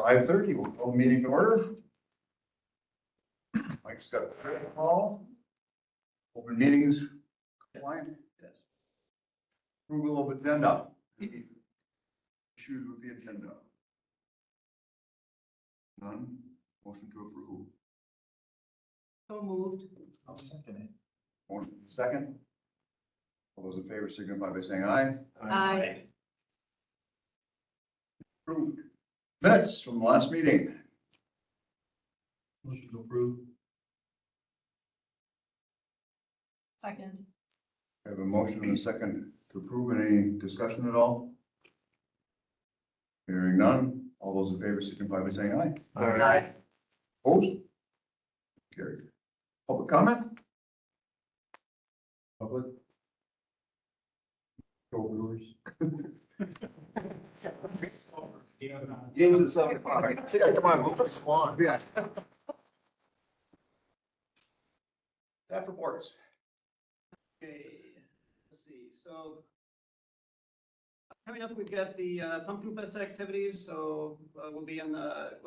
5:30, we'll call the meeting to order. Mike's got the roll call. Open meetings. Line. Yes. Approval of agenda. Issues with the agenda. None. Motion to approve. So moved. I'll second it. Motion second. All those in favor signify by saying aye. Aye. Approved. Minutes from the last meeting. Motion to approve. Second. I have a motion and a second to approve. Any discussion at all? Hearing none. All those in favor signify by saying aye. Aye. Opposed? Carried. Public comment? Public? Overdoors. James is 7:05. Yeah, come on, move this along. Yeah. Staff reports. Okay, let's see, so coming up, we've got the Pumpkin Fest activities, so we'll be in the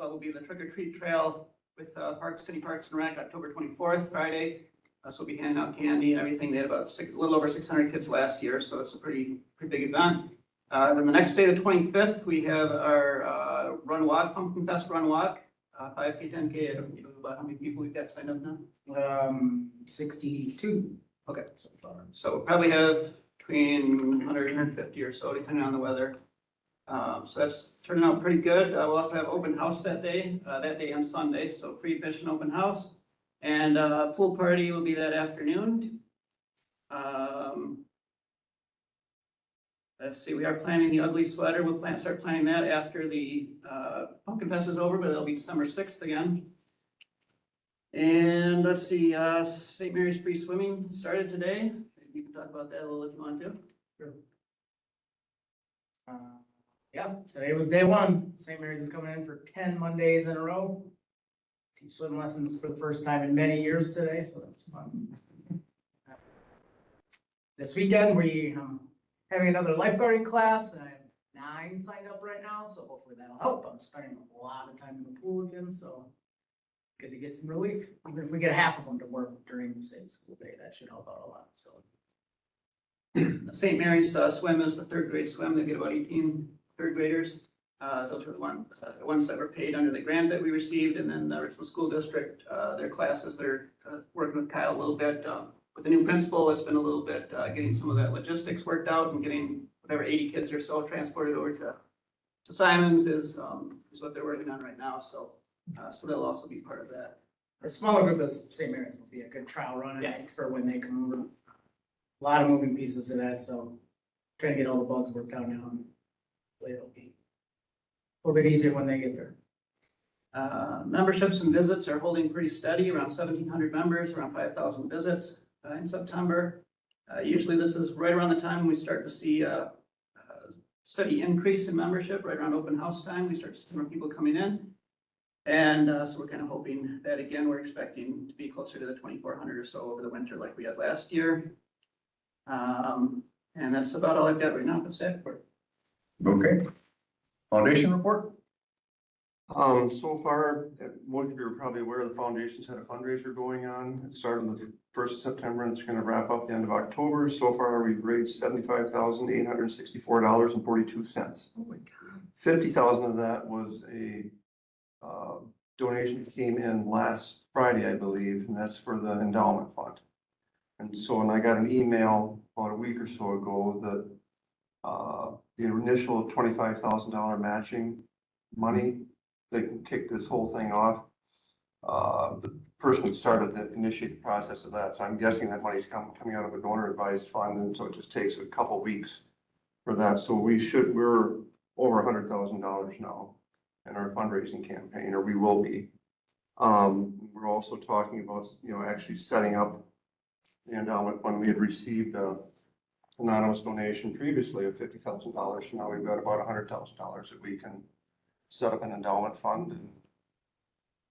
trick or treat trail with City Parks and Rec, October 24th, Friday. So we'll be handing out candy and everything. They had about a little over 600 kids last year, so it's a pretty big event. Then the next day, the 25th, we have our Run Walk, Pumpkin Fest Run Walk, 5K, 10K. I don't know about how many people we've got signed up now. 62. Okay, so far. So we'll probably have between 100 and 150 or so, depending on the weather. So that's turning out pretty good. We'll also have open house that day and Sunday, so pre-fish and open house. And pool party will be that afternoon. Let's see, we are planning the ugly sweater. We'll start planning that after the Pumpkin Fest is over, but it'll be December 6th again. And let's see, St. Mary's Free Swimming started today. You can talk about that a little if you want to. Yeah, today was day one. St. Mary's is coming in for 10 Mondays in a row. Teach swim lessons for the first time in many years today, so that's fun. This weekend, we having another lifeguarding class, and I have 9 signed up right now, so hopefully that'll help. I'm spending a lot of time in the pool again, so good to get some relief. Even if we get half of them to work during, say, the school day, that should help out a lot, so. St. Mary's swim is the 3rd grade swim. They get about 18 3rd graders. Those are the ones that were paid under the grant that we received, and then the Richland School District, their classes, they're working with Kyle a little bit. With the new principal, it's been a little bit getting some of that logistics worked out and getting whatever 80 kids or so transported over to Symons is what they're working on right now. So they'll also be part of that. A smaller group of St. Mary's will be a good trial run, I think, for when they come over. A lot of moving pieces to that, so trying to get all the bugs worked out now. And it'll be a little bit easier when they get there. Memberships and visits are holding pretty steady, around 1,700 members, around 5,000 visits in September. Usually this is right around the time when we start to see a steady increase in membership, right around open house time. We start to see more people coming in. And so we're kind of hoping that, again, we're expecting to be closer to the 2,400 or so over the winter like we had last year. And that's about all I've got right now for staff report. Okay. Foundation report? So far, most of you are probably aware the foundation's had a fundraiser going on. It started on the 1st of September and it's going to wrap up the end of October. So far, we've raised $75,864.42. Oh my God. 50,000 of that was a donation that came in last Friday, I believe, and that's for the endowment fund. And so, and I got an email about a week or so ago that the initial $25,000 matching money that kicked this whole thing off. The person that started to initiate the process of that, so I'm guessing that money's coming out of a donor advised fund, and so it just takes a couple weeks for that. So we're over $100,000 now in our fundraising campaign, or we will be. We're also talking about, actually setting up the endowment fund. We had received a anonymous donation previously of $50,000. So now we've got about $100,000 that we can set up an endowment fund. And,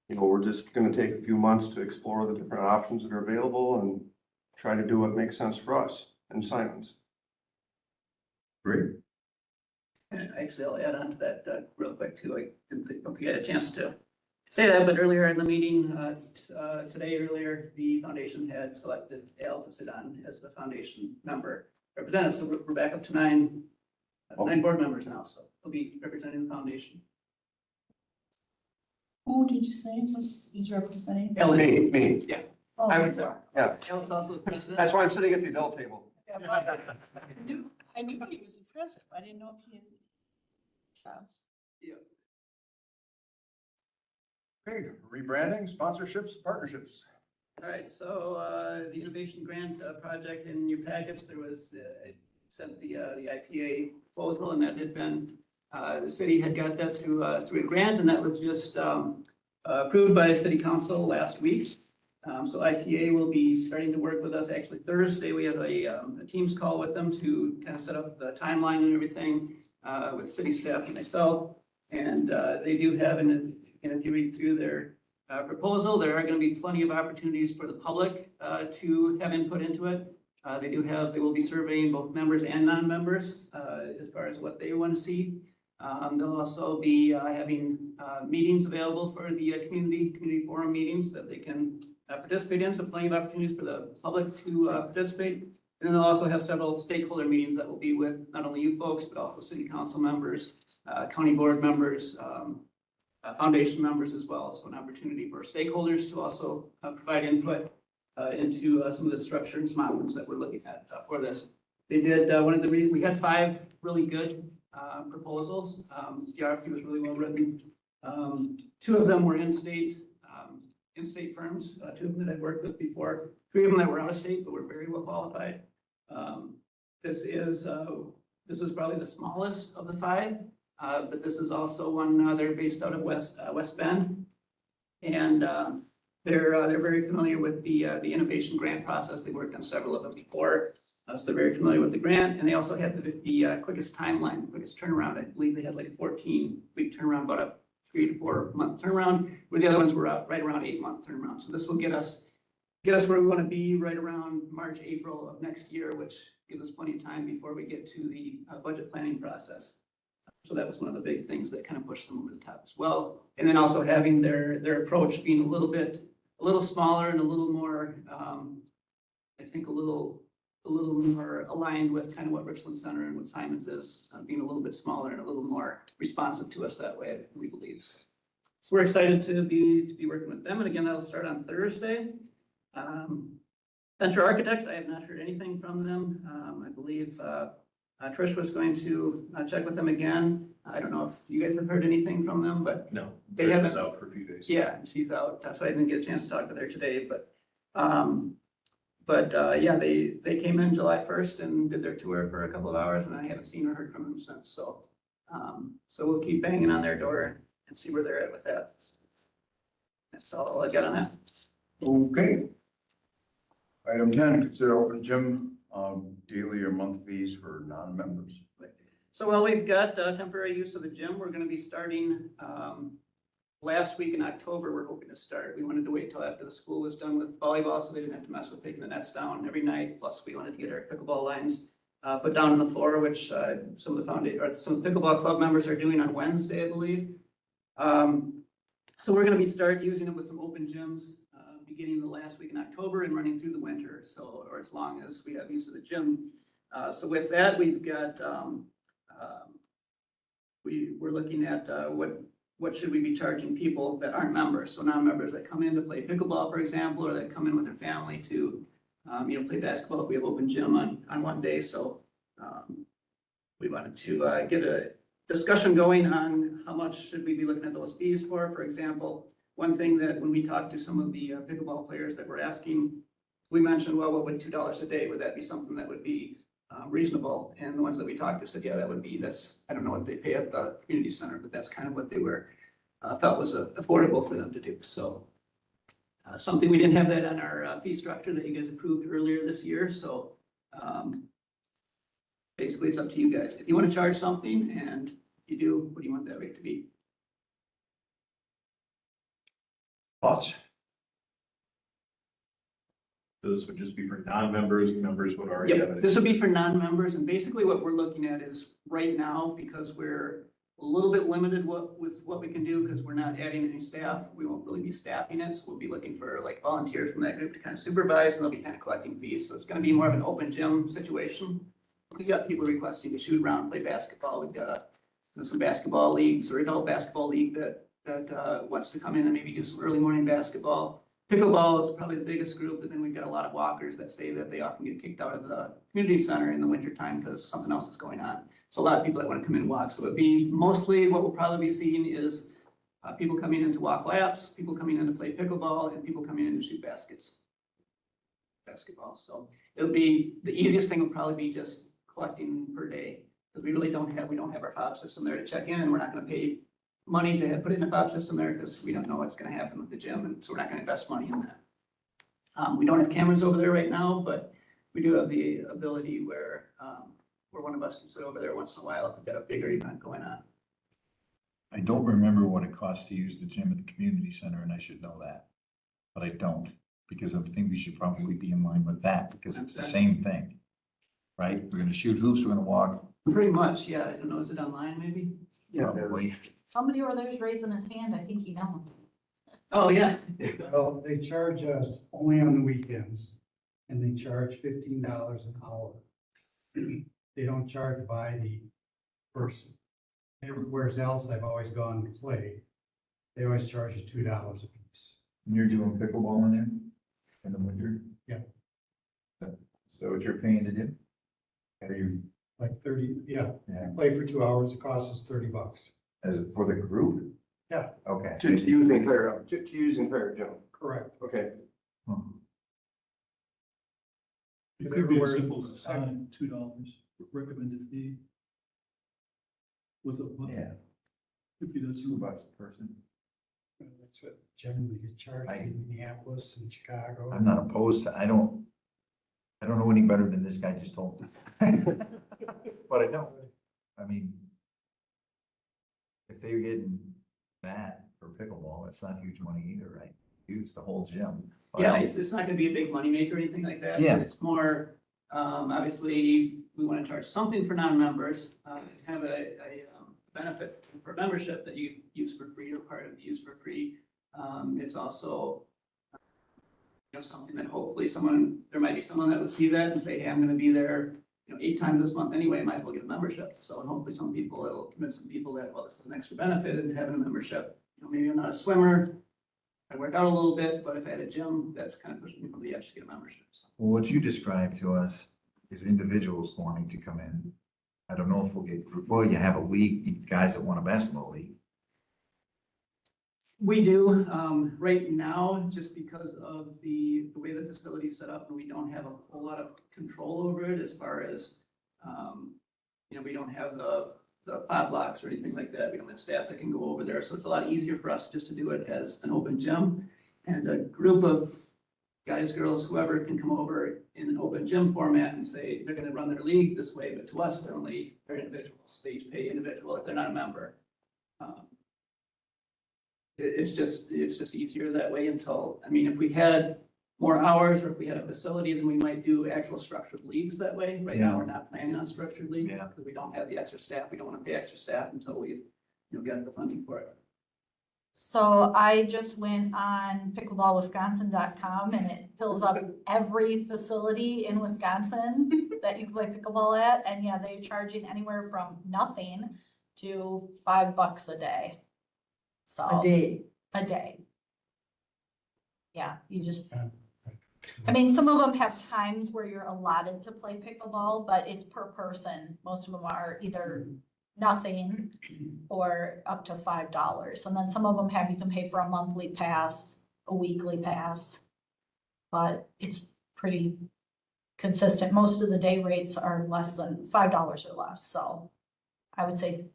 we're just going to take a few months to explore the different options that are available and try to do what makes sense for us and Symons. Great. And actually, I'll add on to that real quick too. I don't think I had a chance to say that, but earlier in the meeting, today earlier, the foundation had selected Al to sit on as the foundation member representative. So we're back up to nine board members now, so they'll be representing the foundation. Who did you say was representing? Al is- Me. Yeah. Oh, I you would, are. Yeah, Al's also the president. that's why I'm sitting at the adult table. I knew he was the president. I didn't know if he had. Yeah. Okay, rebranding, sponsorships, partnerships. All right, so the innovation grant project in your packets, there was, sent the IPA proposal, and that had been, the city had got that through a grant, and that was just approved by city council last week. So IPA will be starting to work with us. Actually, Thursday, we have a Teams call with them to kind of set up the timeline and everything with city staff and myself. And they do have, and if you read through their proposal, there are going to be plenty of opportunities for the public to have input into it. They will be surveying both members and non-members as far as what they want to see. They'll also be having meetings available for the community forum meetings that they can participate in, so plenty of opportunities for the public to participate. And then they'll also have several stakeholder meetings that will be with not only you folks, but also city council members, county board members, foundation members as well. So an opportunity for stakeholders to also provide input into some of the structure and modules that we're looking at for this. They did we had 5 really good proposals. The RFP was really well written. 2 of them were in-state firms, 2 of them that I've worked with before, 3 of them that were out of state, but were very well qualified. This is probably the smallest of the 5, but this is also one, they're based out of West Bend. And they're very familiar with the innovation grant process. They worked on several of them before. So they're very familiar with the grant, and they also had the quickest timeline, quickest turnaround. I believe they had like a 14-week turnaround, about a 3 to 4 month turnaround, where the other ones were right around 8-month turnaround. So this will get us where we want to be right around March, April of next year, which gives us plenty of time before we get to the budget planning process. So that was one of the big things that kind of pushed them over the top as well. And then also having their approach being a little smaller and a little more, I think a little more aligned with kind of what Richland Center and what Symons is, being a little bit smaller and a little more responsive to us that way, we believe. So we're excited to be working with them. And again, that'll start on Thursday. Venture Architects, I have not heard anything from them. I believe Trish was going to check with them again. I don't know if you guys have heard anything from them, but No, they Trish haven't. was out for a few days. Yeah, she's out. That's why I didn't get a chance to talk to her today, but yeah, they came in July 1st and did their tour for a couple of hours, and I haven't seen or heard from them since. So, so we'll keep banging on their door and see where they're at with that. That's all I got on that. Okay. Item 10, consider open gym daily or month fees for non-members. So while we've got temporary use of the gym, we're going to be starting last week in October. We're hoping to start. We wanted to wait till after the school was done with volleyball, so they didn't have to mess with taking the nets down every night. Plus, we wanted to get our pickleball lines put down on the floor, which some of the pickleball club members are doing on Wednesday, I believe. So we're going to be start using it with some open gyms beginning the last week in October and running through the winter. So, or as long as we have use of the gym. So with that, we've got we're looking at what should we be charging people that aren't members? So non-members that come in to play pickleball, for example, or that come in with their family to, play basketball if we have open gym on one day. So we wanted to get a discussion going on how much should we be looking at those fees for. For example, one thing that when we talked to some of the pickleball players that were asking, we mentioned, well, what would $2 a day? Would that be something that would be reasonable? And the ones that we talked to said, yeah, that would be, I don't know what they pay at the community center, but that's kind of what they were, felt was affordable for them to do. So something, we didn't have that on our fee structure that you guys approved earlier this year. So basically it's up to you guys. If you want to charge something and you do, what do you want that rate to be? Thoughts? This would just be for non-members, members would already have Yep, it. this would be for non-members, and basically what we're looking at is, right now, because we're a little bit limited with what we can do, because we're not adding any staff, we won't really be staffing it, so we'll be looking for like volunteers from that group to kind of supervise, and they'll be kind of collecting fees, so it's gonna be more of an open gym situation. We've got people requesting to shoot around, play basketball, we've got some basketball leagues, or adult basketball league that wants to come in and maybe do some early morning basketball. Pickleball is probably the biggest group, and then we've got a lot of walkers that say that they often get kicked out of the community center in the wintertime because something else is going on. So a lot of people that want to come in and walk. So it'd be mostly what we'll probably be seeing is people coming in to walk laps, people coming in to play pickleball, and people coming in to shoot basketball. So it'll be, the easiest thing will probably be just collecting per day, because we don't have our fob system there to check in, and we're not going to pay money to put in a fob system there because we don't know what's going to happen with the gym, and so we're not going to invest money in that. We don't have cameras over there right now, but we do have the ability where one of us can sit over there once in a while if we've got a bigger event going on. I don't remember what it costs to use the gym at the community center, and I should know that. But I don't, because I think we should probably be in line with that, because it's the same thing. Right? We're gonna shoot hoops, we're gonna walk. Pretty much, yeah. I don't know, is it online maybe? Probably. Somebody over there is raising his hand, I think he knows. Oh, yeah. Well, they charge us only on the weekends, and they charge $15 an hour. They don't charge by the person. Everywhere else I've always gone to play, they always charge you $2 a piece. And you're doing pickleball in there in the winter? Yeah. So what you're paying to do? Are you, Like 30, yeah, yeah, play for 2 hours, it costs us $30. as it for the group? Yeah. Okay. To use in fair, to use in fair, Joe. Correct. Okay. It could be as Everywhere- simple as assigning $2 recommended fee. With a, Yeah, if you do $2 a person. That's what generally you charge in Minneapolis and Chicago. I'm not opposed to, I don't know any better than this guy just told me. But I don't. I mean, if they're getting that for pickleball, it's not huge money either, right? Use the whole gym. Yeah, it's not gonna be a big moneymaker or anything like that. Yeah. It's more, obviously, we wanna charge something for non-members. It's kind of a benefit for membership that you use for free or part of use for free. It's also, something that hopefully there might be someone that would see that and say, hey, I'm gonna be there, 8 times this month anyway, might as well get a membership. So, and hopefully it'll convince some people that, well, this is an extra benefit in having a membership. Maybe I'm not a swimmer, I work out a little bit, but if I had a gym, that's kind of pushing me from the edge to get a membership. So. Well, what you described to us is individuals wanting to come in. I don't know if we'll get, well, you have a league, guys that want a basketball league. We do, right now, just because of the way the facility is set up, and we don't have a whole lot of control over it as far as, we don't have the fob blocks or anything like that. We don't have staff that can go over there, so it's a lot easier for us just to do it as an open gym. And a group of guys, girls, whoever can come over in an open gym format and say they're gonna run their league this way, but to us, they're individuals. They each pay individual if they're not a member. It's just easier that way until, if we had more hours or if we had a facility, then we might do actual structured leagues that way. Right now, we're not planning on structured leagues Yeah. because we don't have the extra staff. We don't want to pay extra staff until we've, got the funding for it. So I just went on pickleballwisconsin.com and it pulls up every facility in Wisconsin that you can play pickleball at. And yeah, they're charging anywhere from nothing to $5 a day. So. A day. A day. Yeah, you just, some of them have times where you're allotted to play pickleball, but it's per person. Most of them are either nothing or up to $5. And then some of them you can pay for a monthly pass, a weekly pass. But it's pretty consistent. Most of the day rates are less than $5 or less. So I would say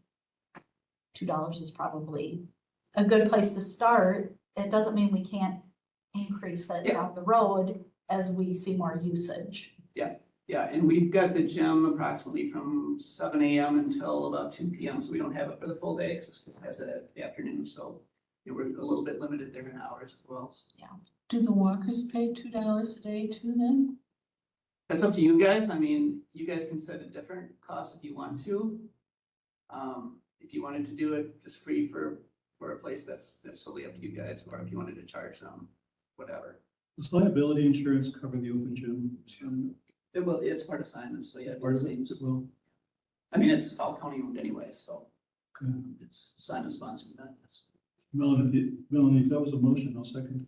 $2 is probably a good place to start. It doesn't mean we can't increase that down the road as we see more usage. Yeah, and we've got the gym approximately from 7 a.m. until about 2 p.m. So we don't have it for the full day because it has it at the afternoon. So we're a little bit limited there in hours as well. Do the walkers pay $2 a day too then? That's up to you guys. I mean, you guys can set a different cost if you want to. If you wanted to do it just free for a place, that's totally up to you guys, or if you wanted to charge them, whatever. Does liability insurance cover the open gym? It's part of Symons, so yeah, Part it of it, seems. well, I mean, it's all county owned anyway, so okay. it's Symons sponsored that. Melanie, if that was a motion, I'll second.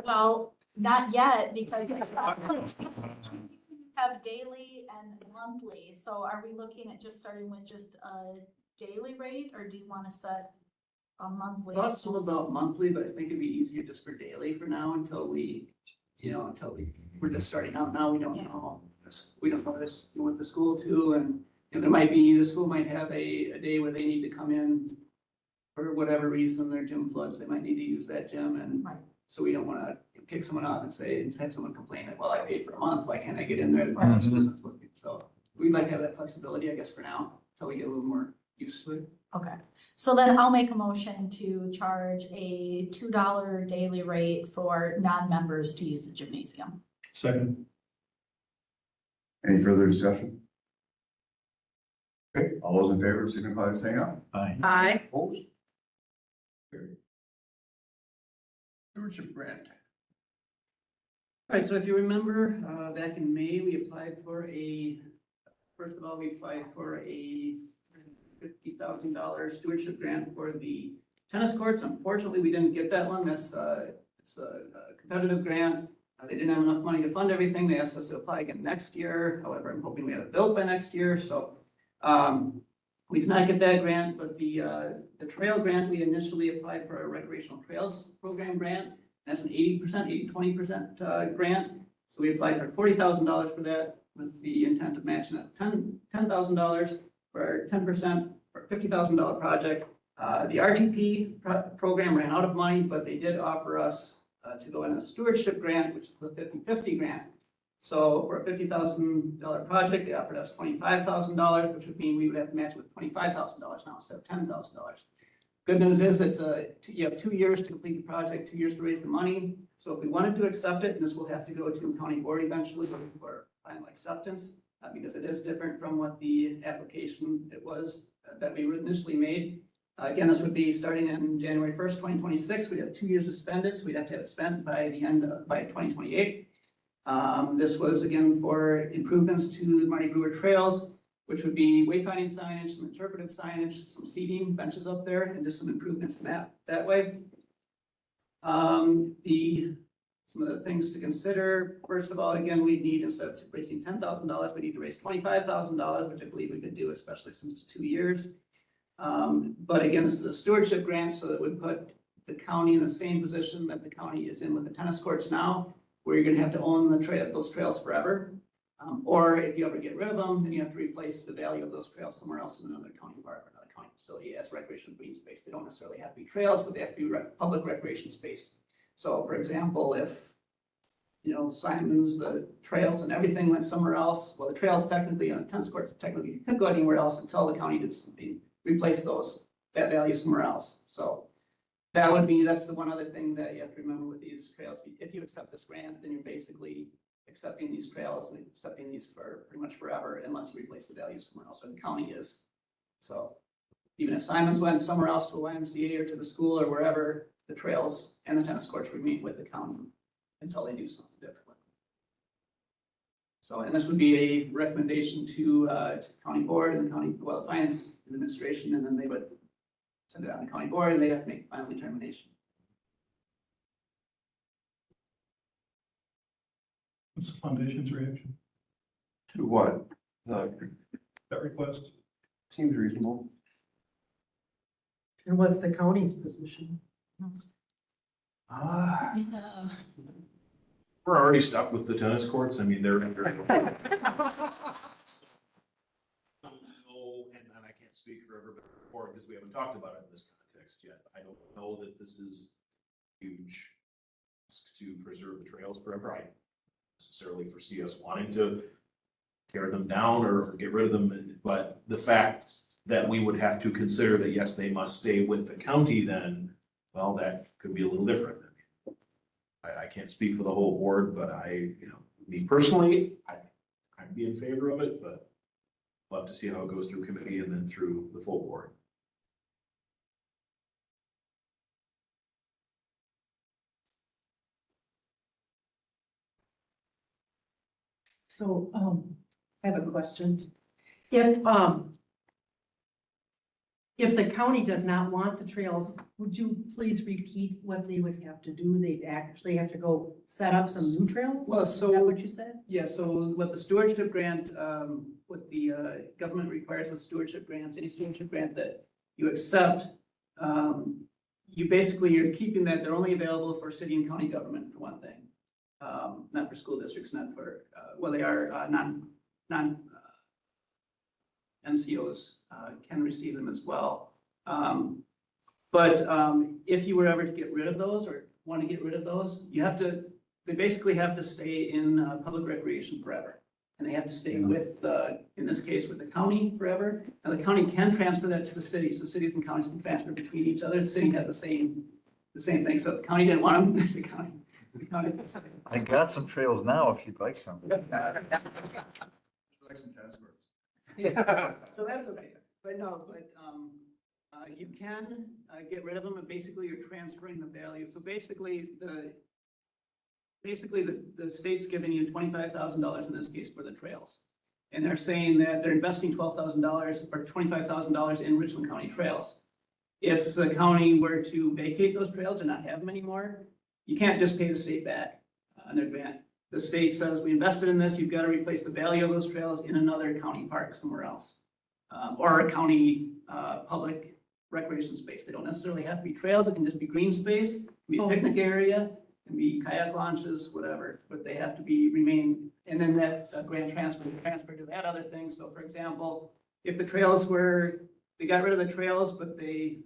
Well, not yet, because I have daily and monthly, so are we looking at just starting with just a daily rate, or do you want to set a monthly? Thought some about monthly, but I think it'd be easier just for daily for now until we're just starting out now. We don't know. We don't know this with the school too, and the school might have a day where they need to come in for whatever reason, their gym floods, they might need to use that gym, and Right. so we don't wanna kick someone off and have someone complain that, well, I paid for a month, why can't I get in there? So we'd like to have that flexibility, I guess, for now, until we get a little more used to it. Okay, so then I'll make a motion to charge a $2 daily rate for non-members to use the gymnasium. Second. Any further discussion? Okay, all those in favor, signify by saying aye. Aye. Aye. Opposed? Carried. Stewardship grant. All right, so if you remember, back in May, we applied for a $50,000 stewardship grant for the tennis courts. Unfortunately, we didn't get that one. It's a competitive grant. They didn't have enough money to fund everything. They asked us to apply again next year. However, I'm hoping we have it built by next year. So we did not get that grant, but the trail grant, we initially applied for a recreational trails program grant. That's an 20% grant. So we applied for $40,000 for that with the intent of matching up $10,000 for 10% for a $50,000 project. The RTP program ran out of money, but they did offer us to go in a stewardship grant, which is a 50-50 grant. So for a $50,000 project, they offered us $25,000, which would mean we would have to match with $25,000 now instead of $10,000. Good news is you have 2 years to complete the project, 2 years to raise the money. So if we wanted to accept it, and this will have to go to county board eventually for final acceptance, because it is different from what the application it was that we initially made. Again, this would be starting in January 1st, 2026. We'd have 2 years to spend it, so we'd have to have it spent by 2028. This was again for improvements to Marty Brewer trails, which would be wayfinding signage, some interpretive signage, some seating benches up there, and just some improvements in that way. Some of the things to consider, first of all, again, we need, instead of raising $10,000, we need to raise $25,000, which I believe we could do, especially since it's 2 years. But again, this is a stewardship grant, so that would put the county in the same position that the county is in with the tennis courts now, where you're gonna have to own those trails forever. Or if you ever get rid of them, then you have to replace the value of those trails somewhere else in another county park or another county facility as recreation green space. They don't necessarily have to be trails, but they have to be public recreation space. So for example, if, Symons, the trails and everything went somewhere else, well, the trails technically and the tennis courts technically could go anywhere else until the county did something, replace that value somewhere else. So that's the one other thing that you have to remember with these trails. If you accept this grant, then you're basically accepting these trails and accepting these for pretty much forever unless you replace the value somewhere else, or the county is. So even if Symons went somewhere else to a YMCA or to the school or wherever, the trails and the tennis courts remain with the county until they do something different. So, and this would be a recommendation to the county board and the county, finance and administration, and then they would send it out to the county board and they'd have to make final determination. What's the foundation's reaction To what? to that request? Seems reasonable. And what's the county's position? We're already stuck with the tennis courts. I mean, they're. And I can't speak for everybody because we haven't talked about it in this context yet. I don't know that this is huge to preserve the trails forever. I don't necessarily foresee us wanting to tear them down or get rid of them, but the fact that we would have to consider that, yes, they must stay with the county, then, well, that could be a little different. I can't speak for the whole board, but me personally, I'd be in favor of it, but love to see how it goes through committee and then through the full board. So, I have a question. If the county does not want the trails, would you please repeat what they would have to do? They'd actually have to go set up some new trails? Well, Is that what you said? Yeah, so what the stewardship grant, what the government requires with stewardship grants, any stewardship grant that you accept, you're keeping that, they're only available for city and county government for one thing. Not for school districts, not for, they are non NCOs can receive them as well. But if you were ever to get rid of those or want to get rid of those, they basically have to stay in public recreation forever. And they have to stay with, in this case, with the county forever. And the county can transfer that to the city. So cities and counties can transfer between each other. The city has the same thing. So if the county didn't want them, the county. I got some trails now if you'd like some. Like some tennis courts. Yeah. So that's okay. But you can get rid of them, and basically you're transferring the value. So basically the state's giving you $25,000 in this case for the trails. And they're saying that they're investing $12,000 or $25,000 in Richland County trails. If the county were to vacate those trails and not have them anymore, you can't just pay the state back on their grant. The state says, we invested in this, you've got to replace the value of those trails in another county park somewhere else. Or a county public recreation space. They don't necessarily have to be trails, it can just be green space, it can be a picnic area, it can be kayak launches, whatever, but they have to remain, and then that grant transfer to that other thing. So for example, if the trails they got rid of the trails, but the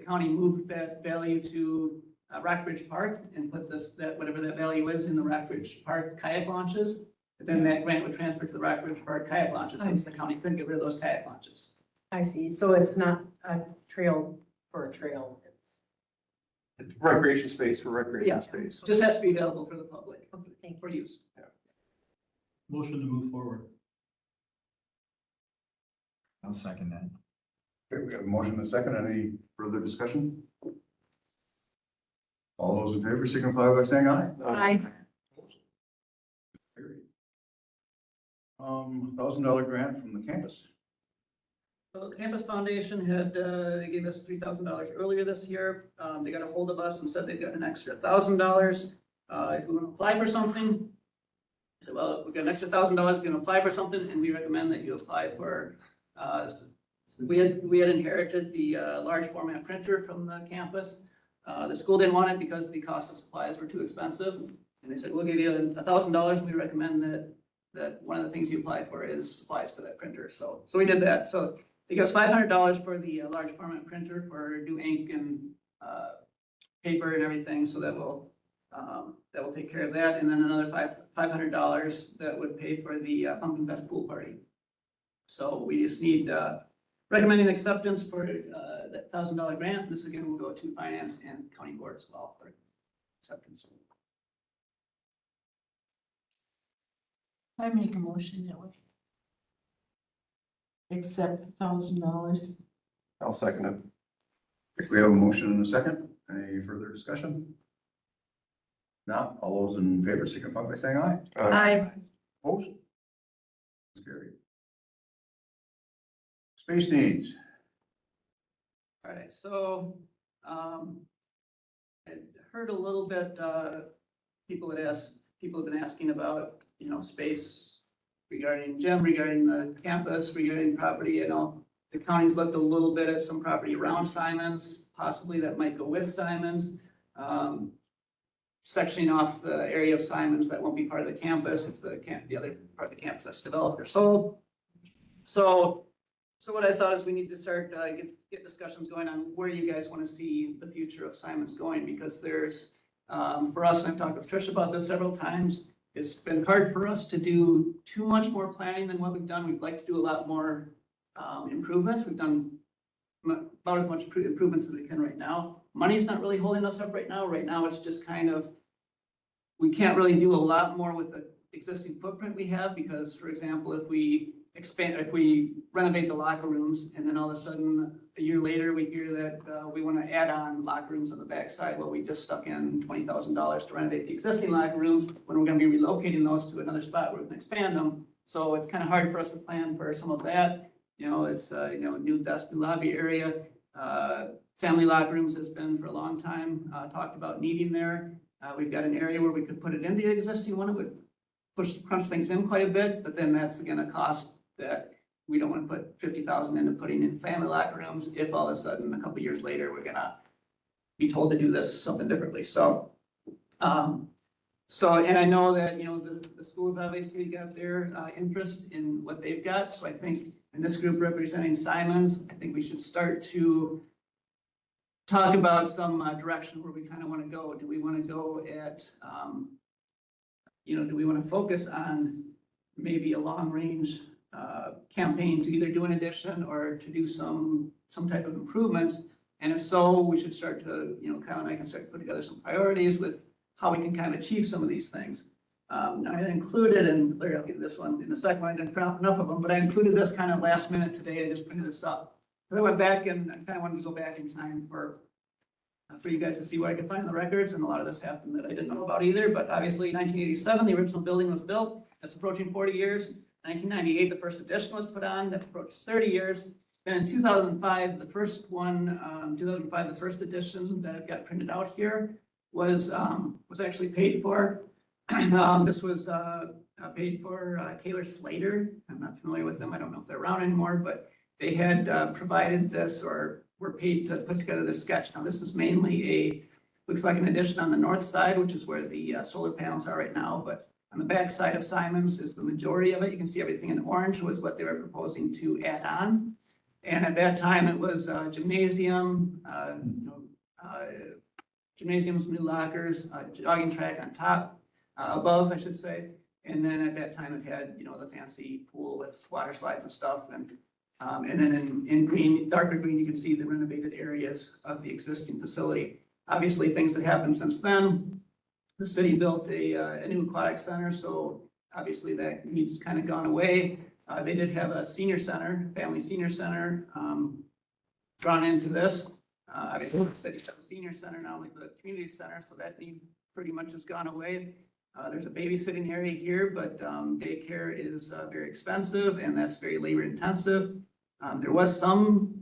county moved that value to Rockbridge Park and put whatever that value is in the Rockbridge Park kayak launches, then that grant would transfer to the Rockbridge Park kayak launches, since the county couldn't get rid of those kayak launches. I see. So it's not a trail for a trail. It's recreation space for recreation Yeah. space. Just has to be available for the public, Okay, thank you. for use. Motion to move forward. I'll second that. Okay, we have a motion and a second. Any further discussion? All those in favor signify by saying aye. Aye. Carried. $1,000 grant from the campus. So the Campus Foundation they gave us $3,000 earlier this year. They got a hold of us and said they've got an extra $1,000. If we want to apply for something, so well, we've got an extra $1,000, we're going to apply for something, and we recommend that you apply for, we had inherited the large format printer from the campus. The school didn't want it because the cost of supplies were too expensive. And they said, we'll give you $1,000. We recommend that one of the things you apply for is supplies for that printer. So we did that. So they gave us $500 for the large format printer for new ink and paper and everything. So that will take care of that. And then another $500 that would pay for the Pumpkin Fest pool party. So we just need recommending acceptance for that $1,000 grant. This again will go to finance and county board as well for acceptance. I make a motion that we accept the $1,000. I'll second it. We have a motion and a second. Any further discussion? Now, all those in favor signify by saying aye. Aye. Opposed? Carried. Space needs. All right, so I heard a little bit, people have been asking about, space regarding gym, regarding the campus, regarding property. The county's looked a little bit at some property around Symons, possibly that might go with Symons. Sectioning off the area of Symons that won't be part of the campus if the other part of the campus that's developed or sold. So what I thought is we need to start get discussions going on where you guys want to see the future of Symons going, because there's for us, and I've talked with Trish about this several times, it's been hard for us to do too much more planning than what we've done. We'd like to do a lot more improvements. We've done about as much improvements as we can right now. Money's not really holding us up right now. Right now, it's just kind of, we can't really do a lot more with the existing footprint we have because, for example, if we renovate the locker rooms and then all of a sudden, a year later, we hear that we want to add on locker rooms on the backside. Well, we just stuck in $20,000 to renovate the existing locker rooms when we're going to be relocating those to another spot where we can expand them. So it's kind of hard for us to plan for some of that. You know, it's, new desk and lobby area. Family locker rooms has been for a long time, talked about needing there. We've got an area where we could put it in the existing one. It would crunch things in quite a bit, but then that's again a cost that we don't want to put 50,000 into putting in family locker rooms if all of a sudden a couple of years later, we're gonna be told to do this something differently. So, and I know that, the schools obviously got their interest in what they've got. So I think in this group representing Symons, I think we should start to talk about some direction where we kind of want to go. Do we want to go at, do we want to focus on maybe a long range campaign to either do an addition or to do some type of improvements? And if so, we should start to, Kyle and I can start to put together some priorities with how we can kind of achieve some of these things. Now I included, and Larry, I'll get this one in a second, I didn't print enough of them, but I included this kind of last minute today. I just printed this up. I went back and I kind of wanted to go back in time for you guys to see what I could find in the records, and a lot of this happened that I didn't know about either, but obviously 1987, the original building was built. That's approaching 40 years. 1998, the first addition was put on. That's approached 30 years. Then in 2005, the first addition that got printed out here was actually paid for. This was paid for Kaler Slater. I'm not familiar with them. I don't know if they're around anymore, but they had provided this or were paid to put together this sketch. Now, this is mainly looks like an addition on the north side, which is where the solar panels are right now. But on the back side of Symons is the majority of it. You can see everything in orange was what they were proposing to add on. And at that time, it was gymnasium, gymnasiums, new lockers, jogging track on top, above, I should say. And then at that time, it had, the fancy pool with water slides and stuff. And then in green, darker green, you can see the renovated areas of the existing facility. Obviously, things that happened since then. The city built a new aquatic center, so obviously that needs kind of gone away. They did have a senior center, family senior center, drawn into this. Obviously, the city has a senior center now with the community center, so that need pretty much has gone away. There's a babysitting area here, but daycare is very expensive and that's very labor intensive. There was some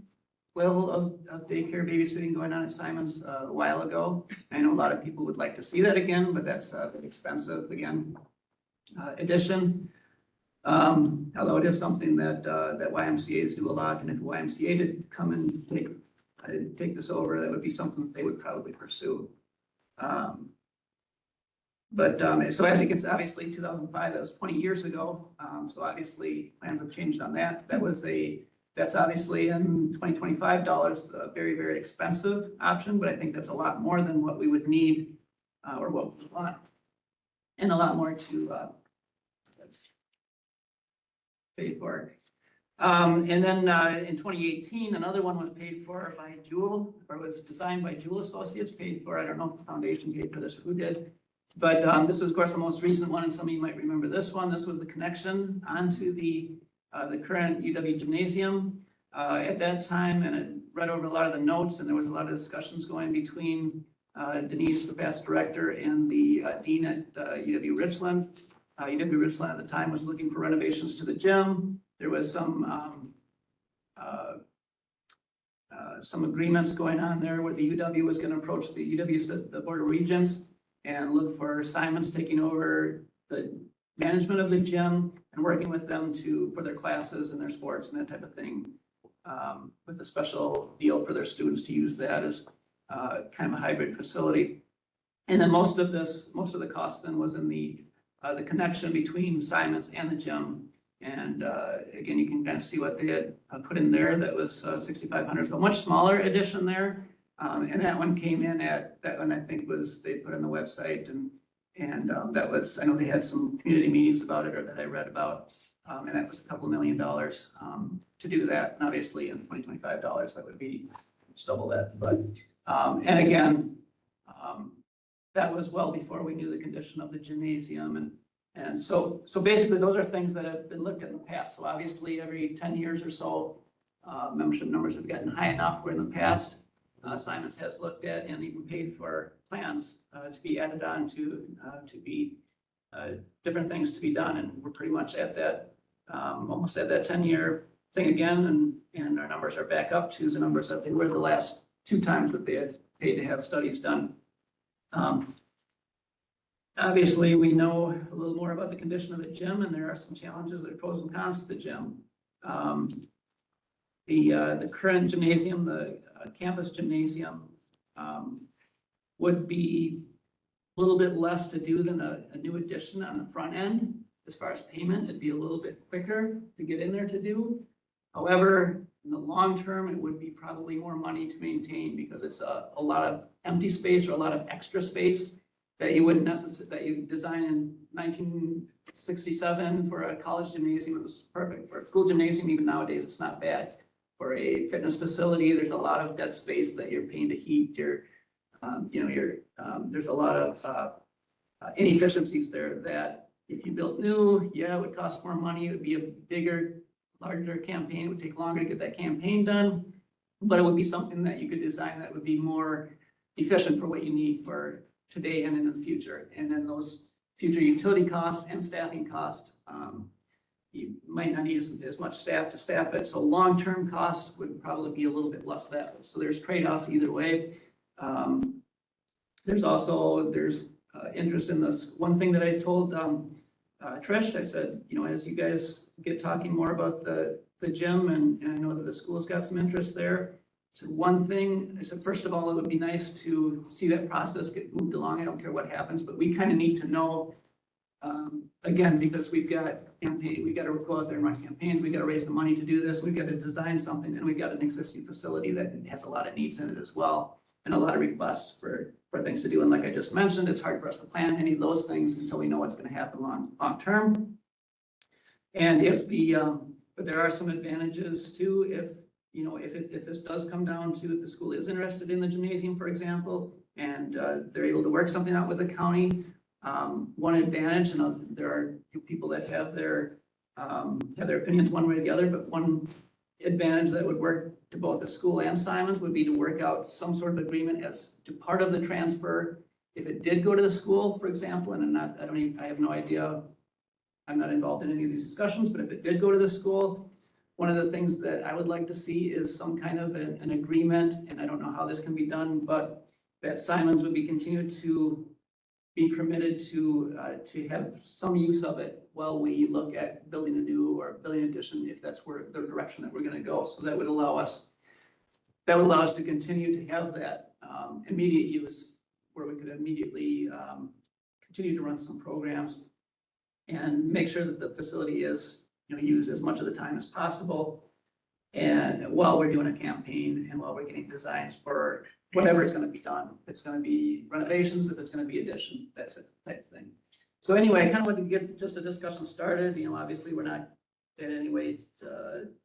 level of daycare babysitting going on at Symons a while ago. I know a lot of people would like to see that again, but that's expensive again. Addition, although it is something that YMCA's do a lot, and if YMCA did come and take this over, that would be something that they would probably pursue. So as you can see, obviously 2005, that was 20 years ago. So obviously plans have changed on that. That's obviously in 2025 dollars, a very, very expensive option, but I think that's a lot more than what we would need or what we want, and a lot more to pay for. And then in 2018, another one was paid for by Jewel, or was designed by Jewel Associates, paid for, I don't know if the foundation paid for this or who did. But this was, of course, the most recent one, and some of you might remember this one. This was the connection onto the current UW gymnasium. At that time, and I read over a lot of the notes, and there was a lot of discussions going between Denise, the past director, and the dean at UW Richland. UW Richland at the time was looking for renovations to the gym. There was some agreements going on there where the UW was going to approach the Board of Regents and look for Symons taking over the management of the gym and working with them for their classes and their sports and that type of thing, with a special deal for their students to use that as kind of a hybrid facility. And then most of the cost then was in the connection between Symons and the gym. And again, you can kind of see what they had put in there. That was $6,500, so a much smaller addition there. And that one came in that one I think they put on the website, and that was, I know they had some community meetings about it, or that I read about. And that was a couple $1 million, to do that. And obviously in $2025, that would be just double that, but, and again, that was well before we knew the condition of the gymnasium. And so basically those are things that have been looked at in the past. So obviously every 10 years or so, membership numbers have gotten high enough where in the past, Symons has looked at and even paid for plans, to be added on to be, different things to be done. And we're pretty much at that, almost at that 10-year thing again. And our numbers are back up to the numbers that they were the last 2 times that they had paid to have studies done. Obviously, we know a little more about the condition of the gym, and there are some challenges, there are pros and cons to the gym. The current gymnasium, the campus gymnasium, would be a little bit less to do than a new addition on the front end. As far as payment, it'd be a little bit quicker to get in there to do. However, in the long term, it would be probably more money to maintain because it's a lot of empty space or a lot of extra space that you wouldn't necessarily, that you designed in 1967 for a college gymnasium. It was perfect. For a school gymnasium, even nowadays, it's not bad. For a fitness facility, there's a lot of dead space that you're paying to heat. There's a lot of inefficiencies there that if you built new, yeah, it would cost more money. It would be a bigger, larger campaign. It would take longer to get that campaign done, but it would be something that you could design that would be more efficient for what you need for today and in the future. And then those future utility costs and staffing costs, you might not need as much staff to staff it. So long-term costs would probably be a little bit less than that. So there's trade-offs either way. There's interest in this. One thing that I told Trish, I said, as you guys get talking more about the gym, and I know that the school's got some interest there. So one thing, I said, first of all, it would be nice to see that process get moved along. I don't care what happens, but we kind of need to know, again, because we've got to go out there and run campaigns. We've got to raise the money to do this. We've got to design something, and we've got an existing facility that has a lot of needs in it as well, and a lot of requests for things to do. And like I just mentioned, it's hard for us to plan any of those things until we know what's going to happen long term. And but there are some advantages too, if this does come down to, if the school is interested in the gymnasium, for example, and they're able to work something out with the county. One advantage, and there are people that have their opinions one way or the other, but one advantage that would work to both the school and Symons would be to work out some sort of agreement as to part of the transfer. If it did go to the school, for example, and I have no idea, I'm not involved in any of these discussions, but if it did go to the school, one of the things that I would like to see is some kind of an agreement, and I don't know how this can be done, but that Symons would be continued to be permitted to have some use of it while we look at building a new or building addition, if that's where the direction that we're going to go. So that would allow us to continue to have that immediate use where we could immediately continue to run some programs and make sure that the facility is used as much of the time as possible. And while we're doing a campaign and while we're getting designs for whatever is going to be done, if it's going to be renovations, if it's going to be addition, that's it type of thing. So anyway, I kind of wanted to get just a discussion started. Obviously we're not in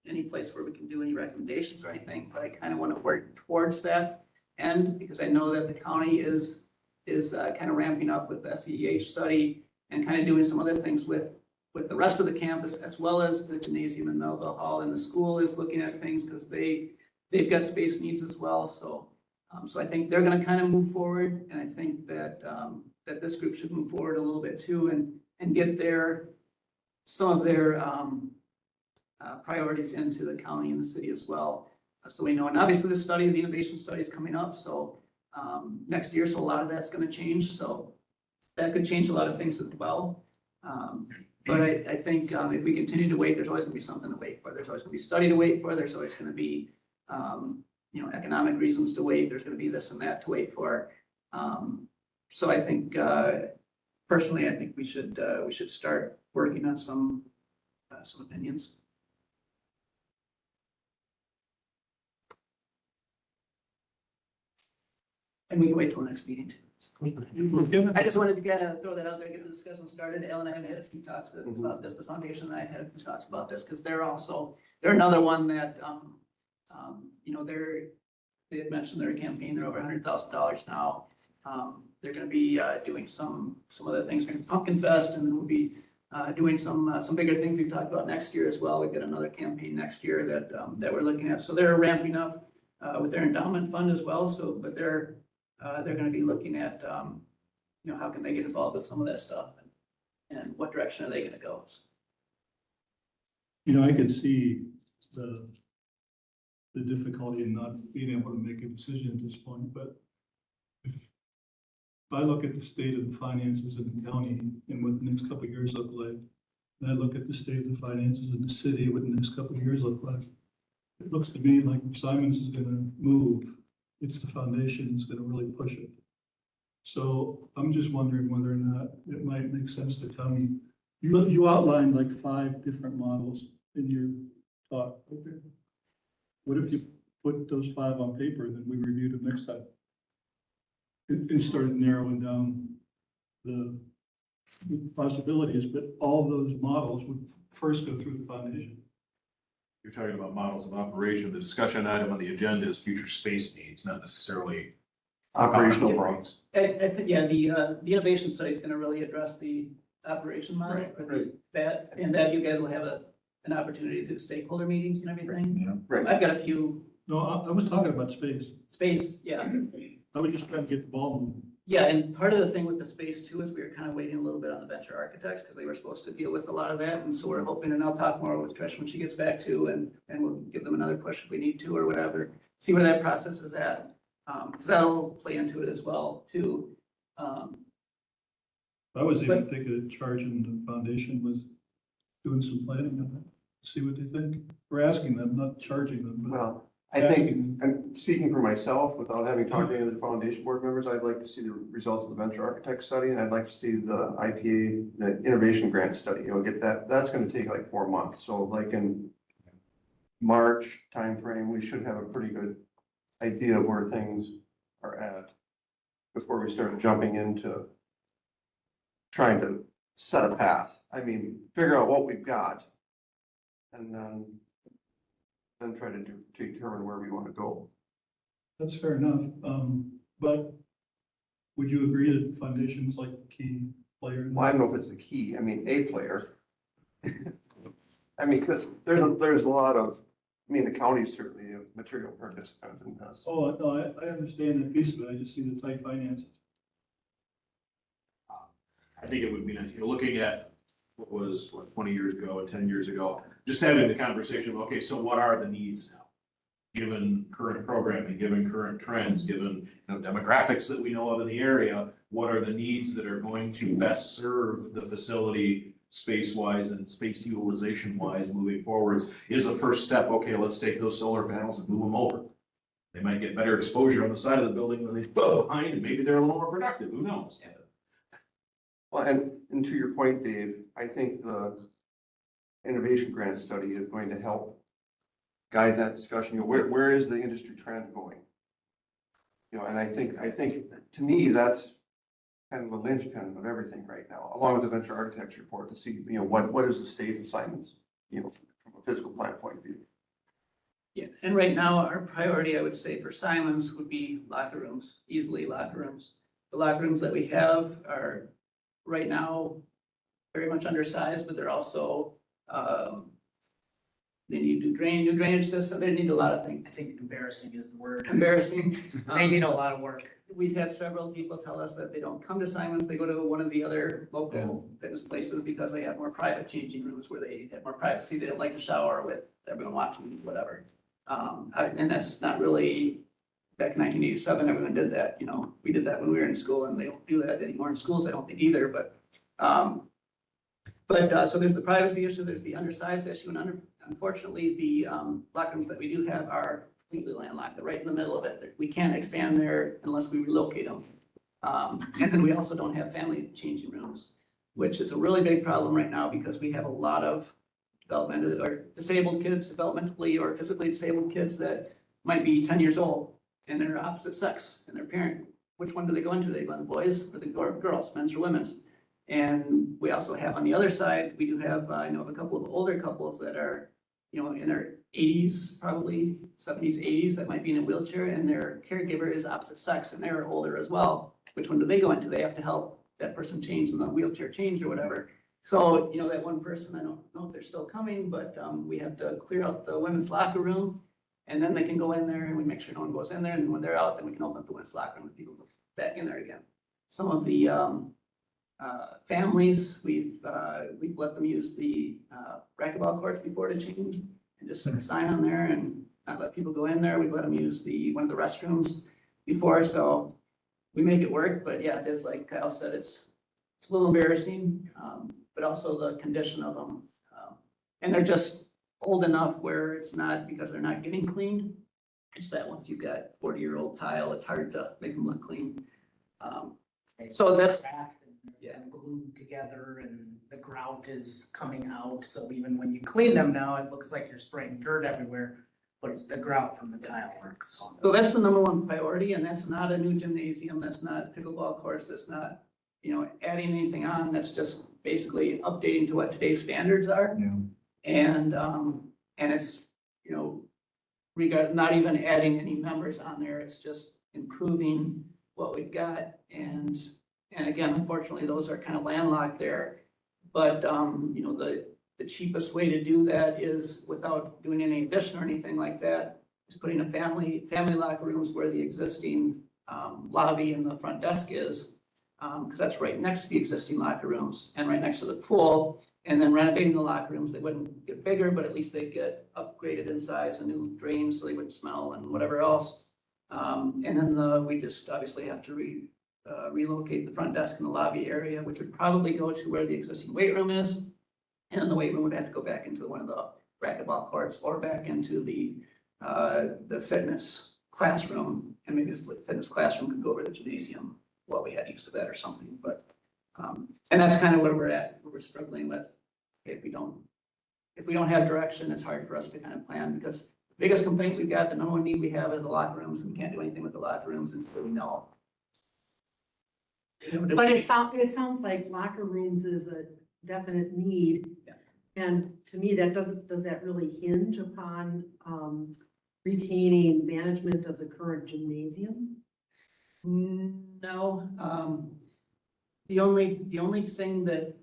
any place where we can do any recommendations or anything, but I kind of want to work towards that. And because I know that the county is kind of ramping up with the SEH study and kind of doing some other things with the rest of the campus, as well as the gymnasium in Melville Hall, and the school is looking at things because they've got space needs as well. So I think they're going to kind of move forward, and I think that that this group should move forward a little bit too, and get some of their priorities into the county and the city as well. So we know, and obviously the innovation study is coming up, so next year, so a lot of that's going to change. So that could change a lot of things as well. But I think if we continue to wait, there's always going to be something to wait for. There's always going to be study to wait for. There's always going to be, economic reasons to wait. There's going to be this and that to wait for. So I think, personally, I think we should start working on some opinions. And we can wait till the next meeting too. I just wanted to kind of throw that out there, get the discussion started. Ellen and I have had a few talks about this, the foundation and I had a few talks about this, because they're another one that, you know, they had mentioned their campaign, they're over $100,000 now. They're gonna be, doing some other things during Pumpkin Fest, and then we'll be, doing some bigger things we've talked about next year as well. We've got another campaign next year that we're looking at. So they're ramping up, with their endowment fund as well. So, but they're gonna be looking at, you know, how can they get involved with some of that stuff and what direction are they gonna go? You know, I could see the difficulty in not being able to make a decision at this point, but if I look at the state of the finances in the county and what the next couple of years look like, and I look at the state of the finances in the city, what the next couple of years look like, it looks to me like if Symons is gonna move, it's the foundation that's gonna really push it. So I'm just wondering whether or not it might make sense to county. You outlined like 5 different models in your talk. What if you put those 5 on paper, and then we reviewed them next time? And started narrowing down the possibilities, but all those models would first go through the foundation. You're talking about models of operation. The discussion item on the agenda is future space needs, not necessarily Operational needs. problems. I think, yeah, the innovation study is gonna really address the operation model. Right. That you guys will have an opportunity through stakeholder meetings and everything. Yeah. Right. I've got a few No, I was talking about space. space, yeah. I was just trying to get the ball moving. Yeah, and part of the thing with the space too is we were kind of waiting a little bit on the venture architects because they were supposed to deal with a lot of that. And so we're hoping, and I'll talk more with Trish when she gets back too, and we'll give them another push if we need to or whatever. See where that process is at, because that'll play into it as well too. I was even But- thinking of charging the foundation with doing some planning on that, see what they think. We're asking them, not charging them, but Well, I think, asking them. I'm speaking for myself, without having talked to any of the foundation board members, I'd like to see the results of the venture architect study, and I'd like to see the IPA, the innovation grant study, you know, get that, that's gonna take like 4 months, so like in March timeframe, we should have a pretty good idea of where things are at before we start jumping into trying to set a path. I mean, figure out what we've got, and then try to determine where we want to go. That's fair enough. But would you agree that foundation's like the key player? in Well, I this? don't know if it's the key, I mean, a player. I mean, because there's a lot of, I mean, the county's certainly a material participant in this. Oh, no, I understand that piece of it. I just see the tight finances. I think it would be nice, you're looking at what was, 20 years ago and 10 years ago, just having the conversation of, okay, so what are the needs now? Given current programming, given current trends, given, demographics that we know of in the area, what are the needs that are going to best serve the facility space-wise and space utilization-wise moving forwards? Is the first step, okay, let's take those solar panels and move them over. They might get better exposure on the side of the building than they go behind, and maybe they're a little more productive, who knows? Well, and to your point, Dave, I think the innovation grant study is going to help guide that discussion. You know, where is the industry trend going? You know, and I think to me, that's kind of the linchpin of everything right now, along with the venture architecture report, to see, what is the state of Symons, from a physical plant point of view. Yeah, and right now, our priority, I would say, for Symons would be locker rooms, easily locker rooms. The locker rooms that we have are right now very much undersized, but they're also, they need new drainage system, they need a lot of things. I think embarrassing is the word. Embarrassing. They need a lot of work. We've had several people tell us that they don't come to Symons, they go to one of the other local fitness places because they have more private changing rooms where they have more privacy, they don't like to shower with everyone watching, whatever. And that's not really, back in 1987, everyone did that, we did that when we were in school, and they don't do that anymore in schools, I don't think either, but so there's the privacy issue, there's the undersized issue, and unfortunately, the locker rooms that we do have are completely landlocked. They're right in the middle of it. We can't expand there unless we relocate them. And then we also don't have family changing rooms, which is a really big problem right now because we have a lot of developmental or disabled kids, developmentally or physically disabled kids that might be 10 years old and they're opposite sex and their parent which one do they go into? Do they go in the boys or the girls, men's or women's? And we also have on the other side, we do have, I know of a couple of older couples that are, you know, in their 80s, probably 70s, 80s, that might be in a wheelchair, and their caregiver is opposite sex and they're older as well. Which one do they go into? They have to help that person change in the wheelchair change or whatever. So, you know, that one person, I don't know if they're still coming, but we have to clear out the women's locker room. And then they can go in there and we make sure no one goes in there. And when they're out, then we can open up the women's locker room and people go back in there again. Some of the families, we've let them use the racquetball courts before to change and just sign on there and not let people go in there. We've let them use one of the restrooms before, so we make it work. But yeah, it is like Kyle said, it's a little embarrassing, but also the condition of them. And they're just old enough where it's not because they're not getting cleaned. It's that once you've got 40-year-old tile, it's hard to make them look clean. So that's, Cracked and glued together and the grout is coming out. So even when you clean them now, it looks like you're spraying dirt everywhere, but it's the grout from the tile works. so that's the number one priority, and that's not a new gymnasium, that's not pickleball course, that's not, you know, adding anything on, that's just basically updating to what today's standards are. Yeah. And it's, you know, not even adding any members on there, it's just improving what we've got. And again, unfortunately, those are kind of landlocked there. But, you know, the cheapest way to do that is without doing any addition or anything like that, is putting a family locker rooms where the existing lobby and the front desk is, because that's right next to the existing locker rooms and right next to the pool. And then renovating the locker rooms, they wouldn't get bigger, but at least they'd get upgraded in size, a new drain so they wouldn't smell and whatever else. And then we just obviously have to relocate the front desk in the lobby area, which would probably go to where the existing weight room is. And then the weight room would have to go back into one of the racquetball courts or back into the fitness classroom. And maybe the fitness classroom could go over the gymnasium while we had use of that or something. But and that's kind of where we're at. We're struggling with, if we don't have direction, it's hard for us to kind of plan, because the biggest complaint we've got, the number one need we have is the locker rooms, and we can't do anything with the locker rooms until we know. But it sounds like locker rooms is a definite need. Yeah. And to me, does that really hinge upon, retaining management of the current gymnasium? No, the only thing that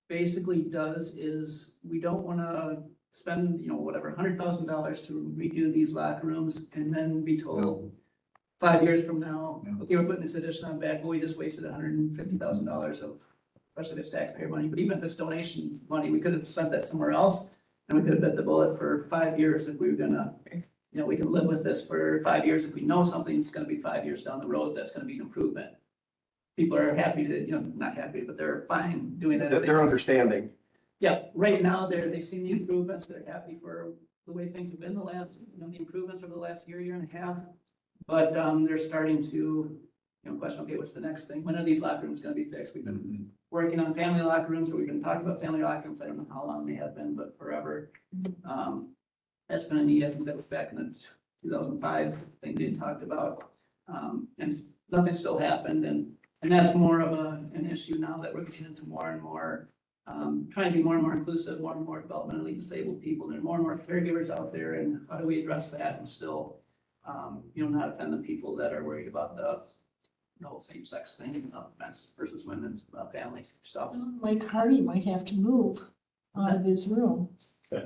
basically does is we don't want to spend, you know, whatever, $100,000 to redo these locker rooms and then be told 5 years from now, No. okay, we're putting this addition on back, well, we just wasted $150,000 of, especially if it's taxpayer money, but even if it's donation money, we could have spent that somewhere else, and we could have bit the bullet for 5 years if we were gonna, you know, we can live with this for 5 years if we know something's gonna be 5 years down the road, that's gonna be an improvement. People are happy to, you know, not happy, but they're fine doing that. They're understanding. Yeah, right now, they've seen the improvements, they're happy for the way things have been the improvements over the last year and a half. But they're starting to, you know, question, okay, what's the next thing? When are these locker rooms gonna be fixed? We've been working on family locker rooms, or we've been talking about family locker rooms, I don't know how long they have been, but forever. That's been a need, I think that was back in the 2005 thing they talked about. And nothing still happened, and that's more of an issue now that we're getting into more and more, trying to be more and more inclusive, more and more developmentally disabled people. There are more and more caregivers out there, and how do we address that and still, you know, not offend the people that are worried about the whole same-sex thing, men's versus women's, family stuff. Mike Hardy might have to move out of his room. You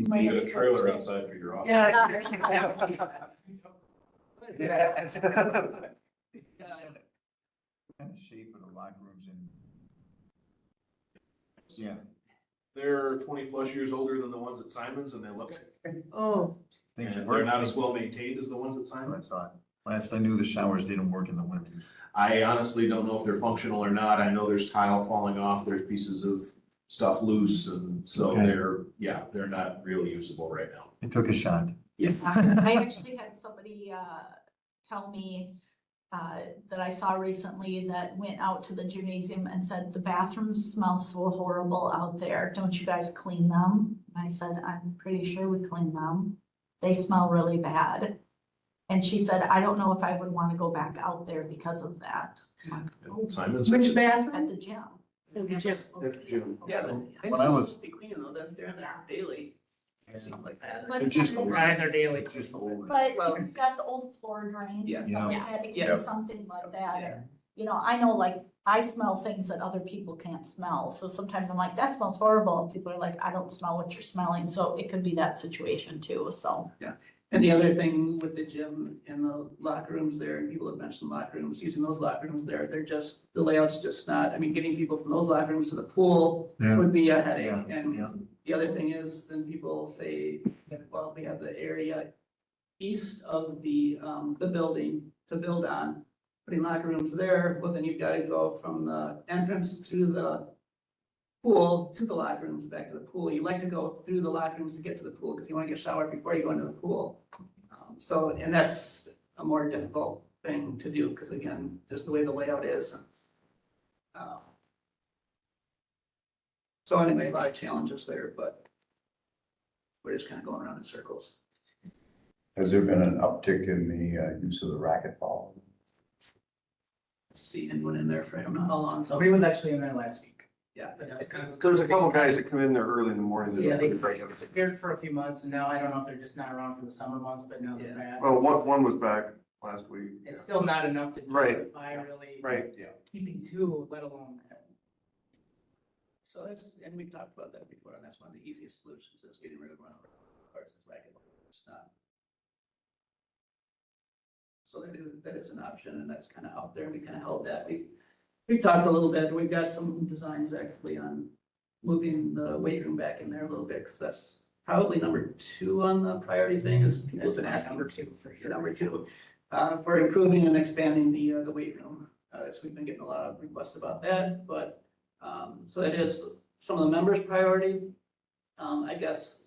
get a trailer outside for your office. Kind of shape of the locker rooms in. Yeah. They're 20+ years older than the ones at Symons, and they look, Oh, Things and are they're not as well maintained as the ones at I Symons. thought. Last I knew, the showers didn't work in the women's. I honestly don't know if they're functional or not. I know there's tile falling off, there's pieces of stuff loose, and so Okay. they're not really usable right now. It took a shot. I actually had somebody tell me that I saw recently that went out to the gymnasium and said, the bathrooms smell so horrible out there. Don't you guys clean them? And I said, I'm pretty sure we clean them. They smell really bad. And she said, I don't know if I would want to go back out there because of that Symons. Which bathroom? at the gym. In the gym. If Jim. Yeah, When I was- be cleaning though, they're in there daily. It seems like that. But- They're just Go right in there daily. It's just old. But Well- if you've got the old floor drains Yeah. and stuff like Yeah. that, it can Yeah. be something like that. And, you know, I know like I smell things that other people can't smell. So sometimes I'm like, that smells horrible. And people are like, I don't smell what you're smelling. So it could be that situation too. So. And the other thing with the gym and the locker rooms there, and people have mentioned locker rooms, using those locker rooms there, they're just, the layout's just not, I mean, getting people from those locker rooms to the pool Yeah. would be a headache. Yeah, yeah. And the other thing is, then people say, that, well, we have the area east of the building to build on, putting locker rooms there, but then you've got to go from the entrance through the pool to the locker rooms, back to the pool. You like to go through the locker rooms to get to the pool because you want to get showered before you go into the pool. So, and that's a more difficult thing to do because again, just the way the layout is. So anyway, a lot of challenges there, but we're just kind of going around in circles. Has there been an uptick in the use of the racquetball? See anyone in there for I don't know how long. So Somebody was actually in there last week. yeah, But that was kind of- There's a couple guys that come in there early in the morning. that Yeah, they don't- disappeared for a few months and now I don't know if they're just not around for the summer months, but now they're back. Well, one was back last week. It's still not enough to Right. justify really Right. Yeah. keeping two, let alone. So that's, and we've talked about that before, and that's one of the easiest solutions is getting rid of one of our parts of racquetball. It's not. So that is an option, and that's kind of out there, and we kind of held that. We've talked a little bit, we've got some designs actually on moving the weight room back in there a little bit, because that's probably number 2 on the priority thing, is people have been asking. Number 2 for sure. Number 2, for improving and expanding the weight room. So we've been getting a lot of requests about that, but, so that is some of the members' priority. I guess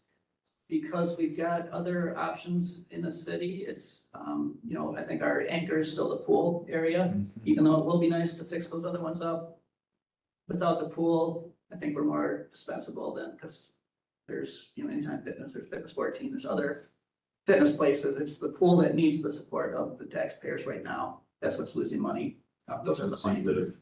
because we've got other options in the city, it's, you know, I think our anchor is still the pool area, even though it will be nice to fix those other ones up. Without the pool, I think we're more dispensable then, because there's, you know, Anytime Fitness, there's Fitness 14, there's other fitness places. It's the pool that needs the support of the taxpayers right now. That's what's losing money. Those are the I think that funny. if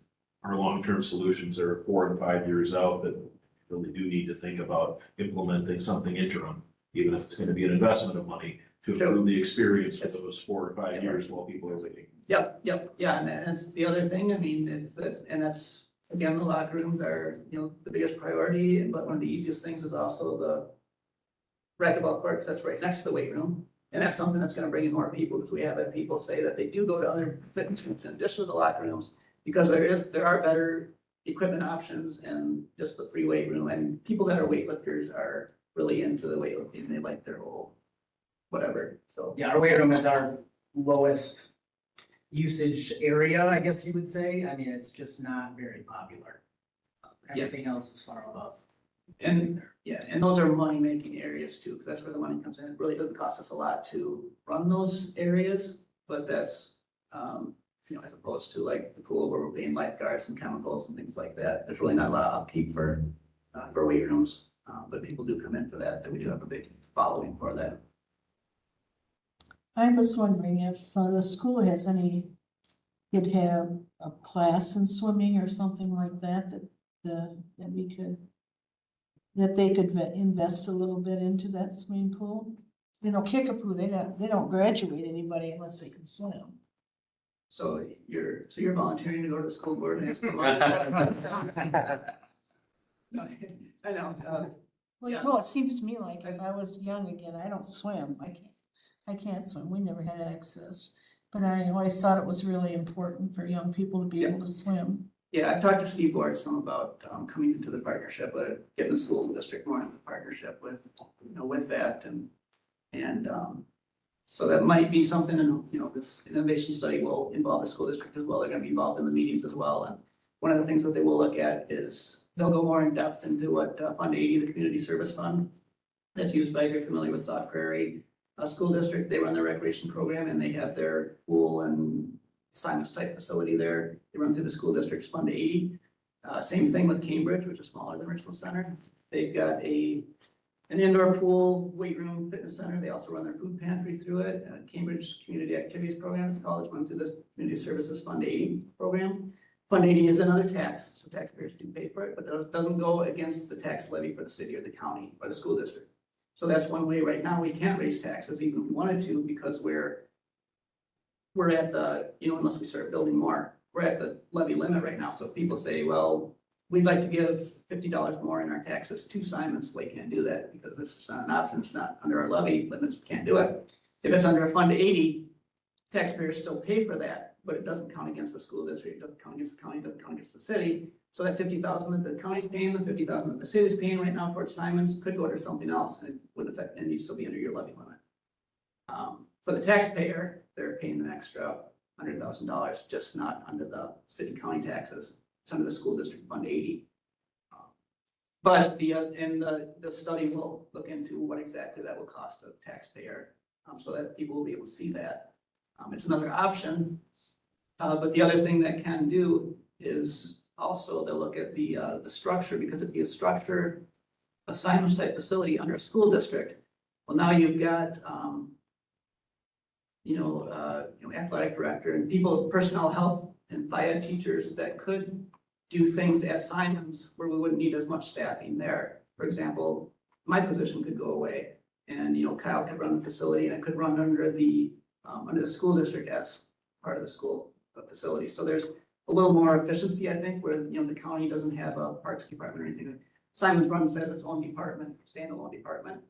our long-term solutions are 4 and 5 years out, that we really do need to think about implementing something interim, even if it's gonna be an investment of money to Sure. improve the experience for those 4 or 5 Yeah. years while people are waiting. Yep, yeah, and that's the other thing, I mean, and that's, again, the locker rooms are, you know, the biggest priority, but one of the easiest things is also the racquetball courts, that's right next to the weight room. And that's something that's gonna bring in more people, because we have had people say that they do go to other fitness rooms in addition to the locker rooms, because there are better equipment options and just the free weight room, and people that are weightlifters are really into the weightlifting, they like their whole whatever, so. Yeah, our weight room is our lowest usage area, I guess you would say. I mean, it's just not very popular. Yeah. Everything else is far above. And, yeah, and those are money-making areas too, because that's where the money comes in. It really doesn't cost us a lot to run those areas, but that's, you know, as opposed to like the pool where we're paying lifeguards and chemicals and things like that. There's really not a lot of upkeep for weight rooms, but people do come in for that, and we do have a big following for that. I was wondering if the school has any, could have a class in swimming or something like that, that we could, that they could invest a little bit into that swimming pool. You know, Kickapoo, they don't graduate anybody unless they can swim. So you're volunteering to go to the school board and ask for money? I know, Well, Yeah. you know, it seems to me like if I was young again, I don't swim, I can't swim, we never had access. But I always thought it was really important for young people to be able to swim. yeah, I've talked to Steve Ward some about coming into the partnership, but getting the school district more into the partnership with, you know, with that and so that might be something, and, you know, this innovation study will involve the school district as well. They're gonna be involved in the meetings as well. And one of the things that they will look at is they'll go more in depth into what Fund 80, the community service fund, that's used by, if you're familiar with Sauk Prairie School District, they run their recreation program and they have their pool and Symons type facility there. They run through the school district's Fund 80. Same thing with Cambridge, which is smaller than Richland Center. They've got a an indoor pool, weight room, fitness center. They also run their food pantry through it. Cambridge Community Activities Program, the college went through this Community Services Fund 80 program. Fund 80 is another tax, so taxpayers do pay for it, but it doesn't go against the tax levy for the city or the county or the school district. So that's one way right now we can't raise taxes even if we wanted to, because we're at the, unless we start building more, we're at the levy limit right now. So if people say, well, we'd like to give $50 more in our taxes to Symons, we can't do that because this is not an option. It's not under our levy limits, we can't do it. If it's under a Fund 80, taxpayers still pay for that, but it doesn't count against the school district, it doesn't count against the county, it doesn't count against the city. So that $50,000 that the county's paying, the $50,000 that the city's paying right now towards Symons could go to something else and it would affect, and you'd still be under your levy limit. For the taxpayer, they're paying an extra $100,000, just not under the city county taxes. It's under the school district Fund 80. But the study will look into what exactly that will cost a taxpayer, so that people will be able to see that. It's another option, but the other thing that can do is also they'll look at the structure, because if you structure a Symons type facility under a school district, well, now you've got athletic director and people, personnel health and phy ed teachers that could do things at Symons where we wouldn't need as much staffing there. For example, my position could go away and, Kyle could run the facility and it could run under the school district as part of the school facility. So there's a little more efficiency, I think, where, the county doesn't have a parks department or anything. Symons runs as its own department, standalone department.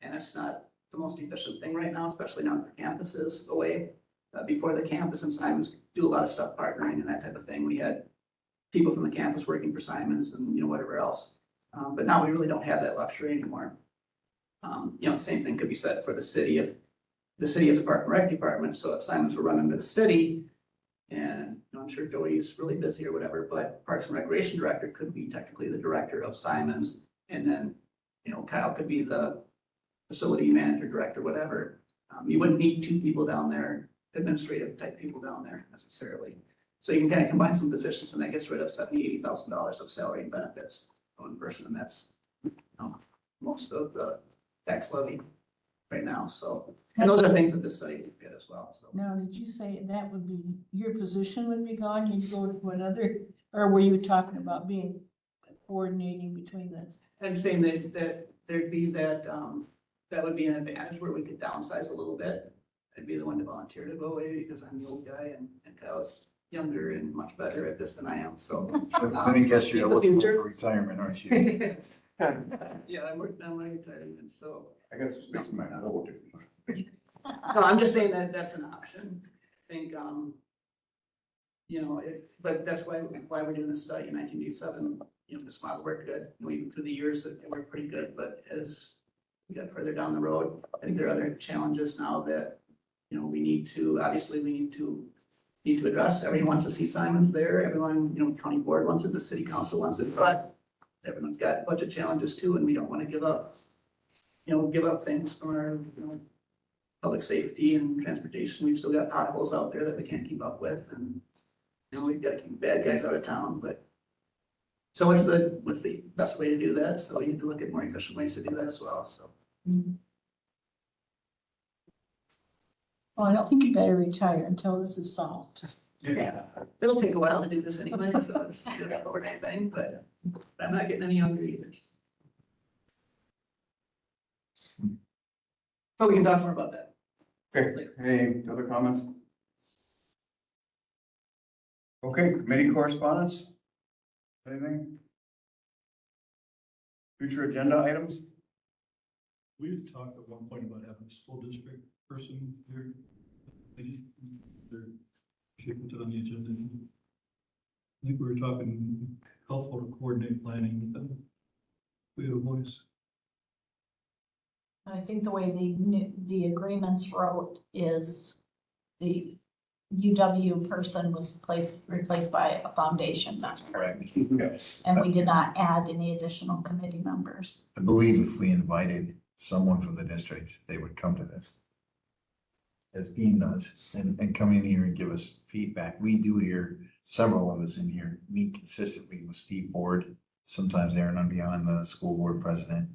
And it's not the most efficient thing right now, especially now that the campus is away. Before the campus and Symons do a lot of stuff partnering and that type of thing. We had people from the campus working for Symons and, whatever else. But now we really don't have that luxury anymore. The same thing could be said for the city. If the city is a park and rec department, so if Symons were run under the city, and I'm sure Joey's really busy or whatever, but Parks and Recreation Director could be technically the director of Symons. And then, Kyle could be the facility manager, director, whatever. You wouldn't need two people down there, administrative type people down there necessarily. So you can kind of combine some positions and that gets rid of $70,000, $80,000 of salary and benefits for one person. And that's most of the tax levy right now. So, and those are things that this study would get as well. So Now, did you say that would be, your position would be gone, you'd go to another, or were you talking about being coordinating between the? I'm saying that there'd be that would be an advantage where we could downsize a little bit. I'd be the one to volunteer to go away because I'm the old guy and Kyle's younger and much better at this than I am. So Let me guess, you're in the looking future. for retirement, aren't you? Yeah, I'm working on my retirement, so. I got some space in my hold. No, I'm just saying that that's an option. I think, but that's why we're doing this study in 1987. This model worked good. Even through the years, it worked pretty good. But as we got further down the road, I think there are other challenges now that, we need to address. Everyone wants to see Symons there. Everyone, county board wants it, the city council wants it, but everyone's got budget challenges too, and we don't want to give up things from our, public safety and transportation. We've still got potholes out there that we can't keep up with, and, we've got to keep bad guys out of town, but. So what's the best way to do that? So we need to look at more efficient ways to do that as well, so. Oh, I don't think you better retire until this is solved. Yeah, it'll take a while to do this anyway, so it's not an overnight thing, but I'm not getting any younger either. But we can talk more about that. Okay, any other comments? Okay, committee correspondence? Anything? Future agenda items? We had talked at one point about having a school district person here. They're should put it on the agenda. I think we were talking helpful to coordinate planning with them. We have a voice. I think the way the agreements wrote is the UW person was replaced by a foundation member. Correct. Yes. And we did not add any additional committee members. I believe if we invited someone from the district, they would come to this. As Dean does, and come in here and give us feedback. We do hear, several of us in here meet consistently with Steve Board, sometimes Aaron on beyond the school board president.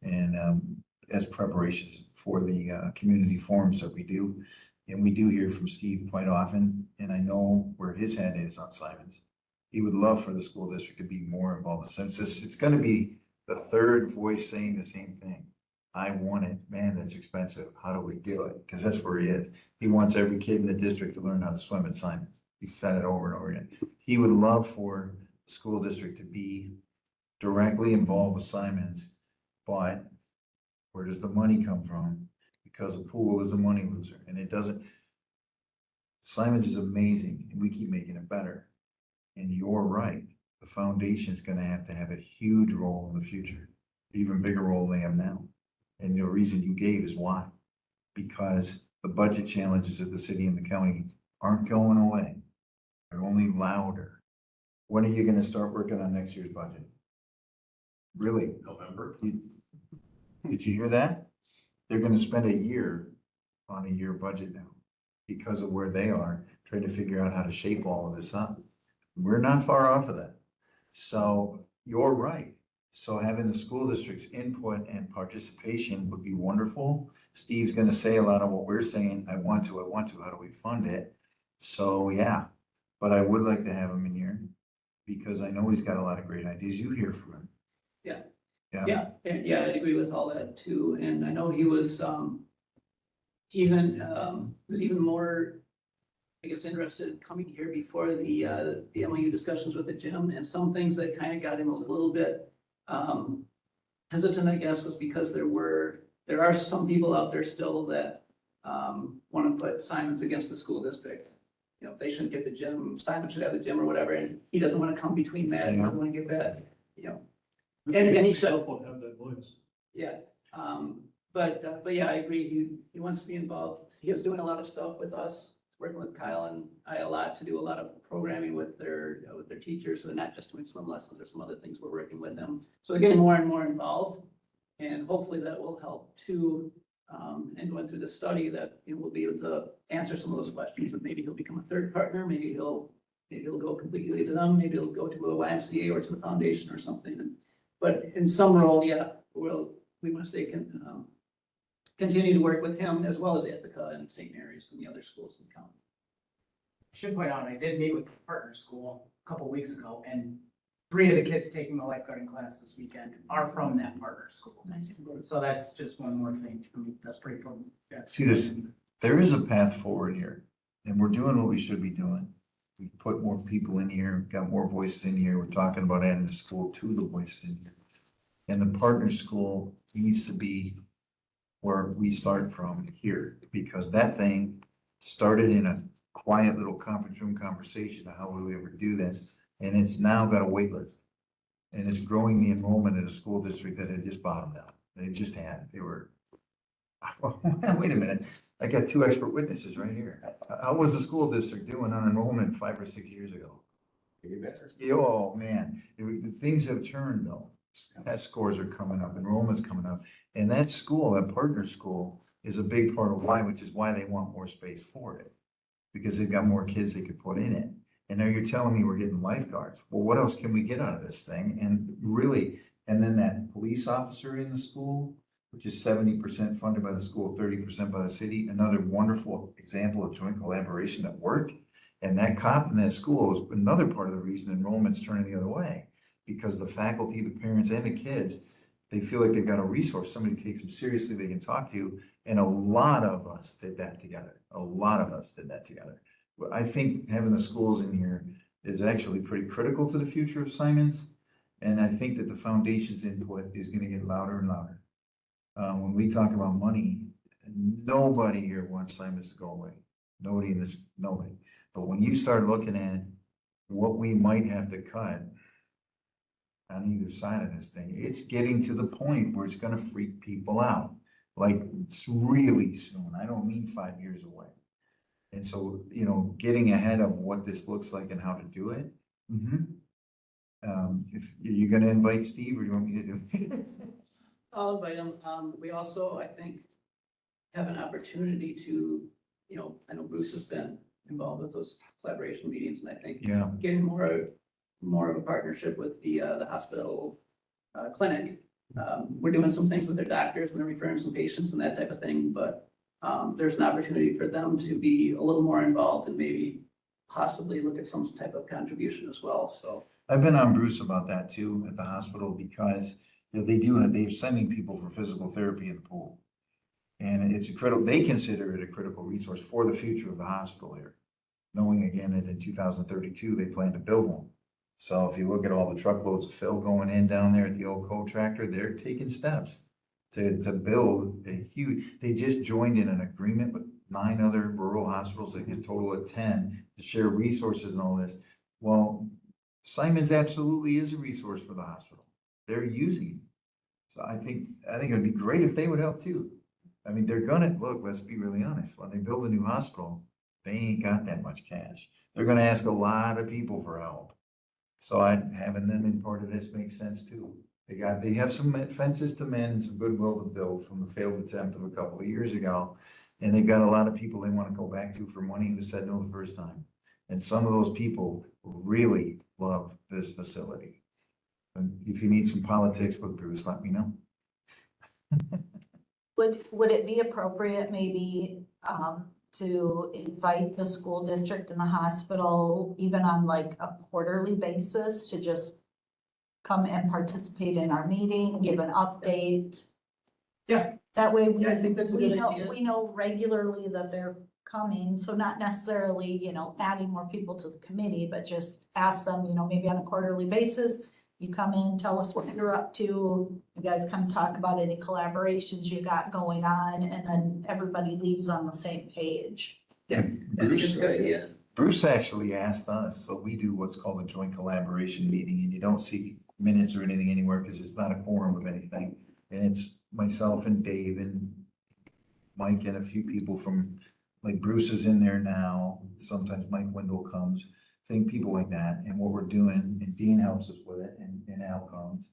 And, as preparations for the, community forums that we do. And we do hear from Steve quite often, and I know where his head is on Symons. He would love for the school district to be more involved in census. It's gonna be the third voice saying the same thing. I want it, man, that's expensive. How do we do it? Because that's where he is. He wants every kid in the district to learn how to swim at Symons. He said it over and over again. He would love for the school district to be directly involved with Symons, but where does the money come from? Because a pool is a money loser, and it doesn't. Symons is amazing, and we keep making it better. And you're right, the foundation is gonna have to have a huge role in the future, even bigger role than they have now. And the reason you gave is why? Because the budget challenges of the city and the county aren't going away. They're only louder. When are you gonna start working on next year's budget? Really? November. Did you hear that? They're gonna spend a year on a year budget now because of where they are, trying to figure out how to shape all of this up. We're not far off of that. So you're right. So having the school district's input and participation would be wonderful. Steve's gonna say a lot of what we're saying. I want to, how do we fund it? So, yeah, but I would like to have him in here because I know he's got a lot of great ideas. You hear from him. Yeah. Yeah. Yeah, and yeah, I agree with all that too, and I know he was, even more, I guess, interested in coming here before the MOU discussions with the gym, and some things that kind of got him a little bit, hesitant, I guess, was because there are some people out there still that, want to put Symons against the school district. You know, they shouldn't get the gym, Symons should have the gym or whatever, and he doesn't want to come between that, he doesn't want to get that, you know. And he said, Won't have that voice. yeah, but yeah, I agree, he wants to be involved, he is doing a lot of stuff with us, working with Kyle and I a lot to do a lot of programming with their teachers, so they're not just doing swim lessons, there's some other things we're working with them. So they're getting more and more involved, and hopefully that will help too, and going through the study that, you know, we'll be able to answer some of those questions, and maybe he'll become a third partner, maybe he'll go completely to them, maybe he'll go to a YMCA or to a foundation or something. But in some role, yeah, we want to continue to work with him as well as Ithaca and St. Mary's and the other schools in the county. Should point out, I did meet with the partner school a couple weeks ago, and 3 of the kids taking the lifeguarding class this weekend are from that partner school. Nice. So that's just one more thing. I mean, that's pretty cool. Yeah. See, there is a path forward here, and we're doing what we should be doing. We put more people in here, got more voices in here. We're talking about adding the school to the voices in here. And the partner school needs to be where we start from here, because that thing started in a quiet little conference room conversation of how would we ever do this, and it's now got a wait list. And it's growing the enrollment in a school district that had just bottomed out. They just had, they were, wait a minute, I got 2 expert witnesses right here. How was the school district doing on enrollment 5 or 6 years ago? Oh, man, things have turned though. Test scores are coming up, enrollment's coming up, and that school, that partner school, is a big part of why, which is why they want more space for it. Because they've got more kids they could put in it. And now you're telling me we're getting lifeguards. Well, what else can we get out of this thing? And really, and then that police officer in the school, which is 70% funded by the school, 30% by the city, another wonderful example of joint collaboration that worked. And that cop in that school is another part of the reason enrollment's turning the other way. Because the faculty, the parents, and the kids, they feel like they've got a resource, somebody takes them seriously, they can talk to, and a lot of us did that together. A lot of us did that together. But I think having the schools in here is actually pretty critical to the future of Symons, and I think that the foundation's input is gonna get louder and louder. When we talk about money, nobody here wants Symons to go away. Nobody. But when you start looking at what we might have to cut on either side of this thing, it's getting to the point where it's gonna freak people out. Like, it's really soon. I don't mean 5 years away. And so, you know, getting ahead of what this looks like and how to do it. If you're gonna invite Steve, or you want me to do it? I'll invite him. We also, I think, have an opportunity to, you know, I know Bruce has been involved with those collaboration meetings, and I think Yeah. getting more of a partnership with the hospital clinic We're doing some things with their doctors and they're referring some patients and that type of thing, but there's an opportunity for them to be a little more involved and maybe possibly look at some type of contribution as well, so. I've been on Bruce about that too at the hospital because they're sending people for physical therapy in the pool. And it's they consider it a critical resource for the future of the hospital here. Knowing again that in 2032, they plan to build one. So if you look at all the truckloads of fill going in down there at the old coal tractor, they're taking steps to build a huge, they just joined in an agreement with 9 other rural hospitals that get total of 10 to share resources and all this. Well, Symons absolutely is a resource for the hospital. They're using it. So I think it would be great if they would help too. I mean, they're gonna, look, let's be really honest, when they build a new hospital, they ain't got that much cash. They're gonna ask a lot of people for help. So having them in part of this makes sense too. They have some fences to mend and some goodwill to build from the failed attempt of a couple of years ago. And they've got a lot of people they want to go back to for money who said no the first time. And some of those people really love this facility. And if you need some politics with Bruce, let me know. Would it be appropriate maybe, to invite the school district and the hospital, even on like a quarterly basis, to just come and participate in our meeting, give an update? Yeah. That way we, Yeah, I think that's a good idea. we know regularly that they're coming, so not necessarily, adding more people to the committee, but just ask them, maybe on a quarterly basis. You come in, tell us what you're up to, you guys come talk about any collaborations you got going on, and then everybody leaves on the same page. Yeah, I think it's a good idea. Bruce actually asked us, so we do what's called a joint collaboration meeting, and you don't see minutes or anything anywhere because it's not a quorum of anything. And it's myself and Dave and Mike and a few people from, like Bruce is in there now. Sometimes Mike Wendell comes, people like that. And what we're doing, and Dean helps us with it, and Al comes.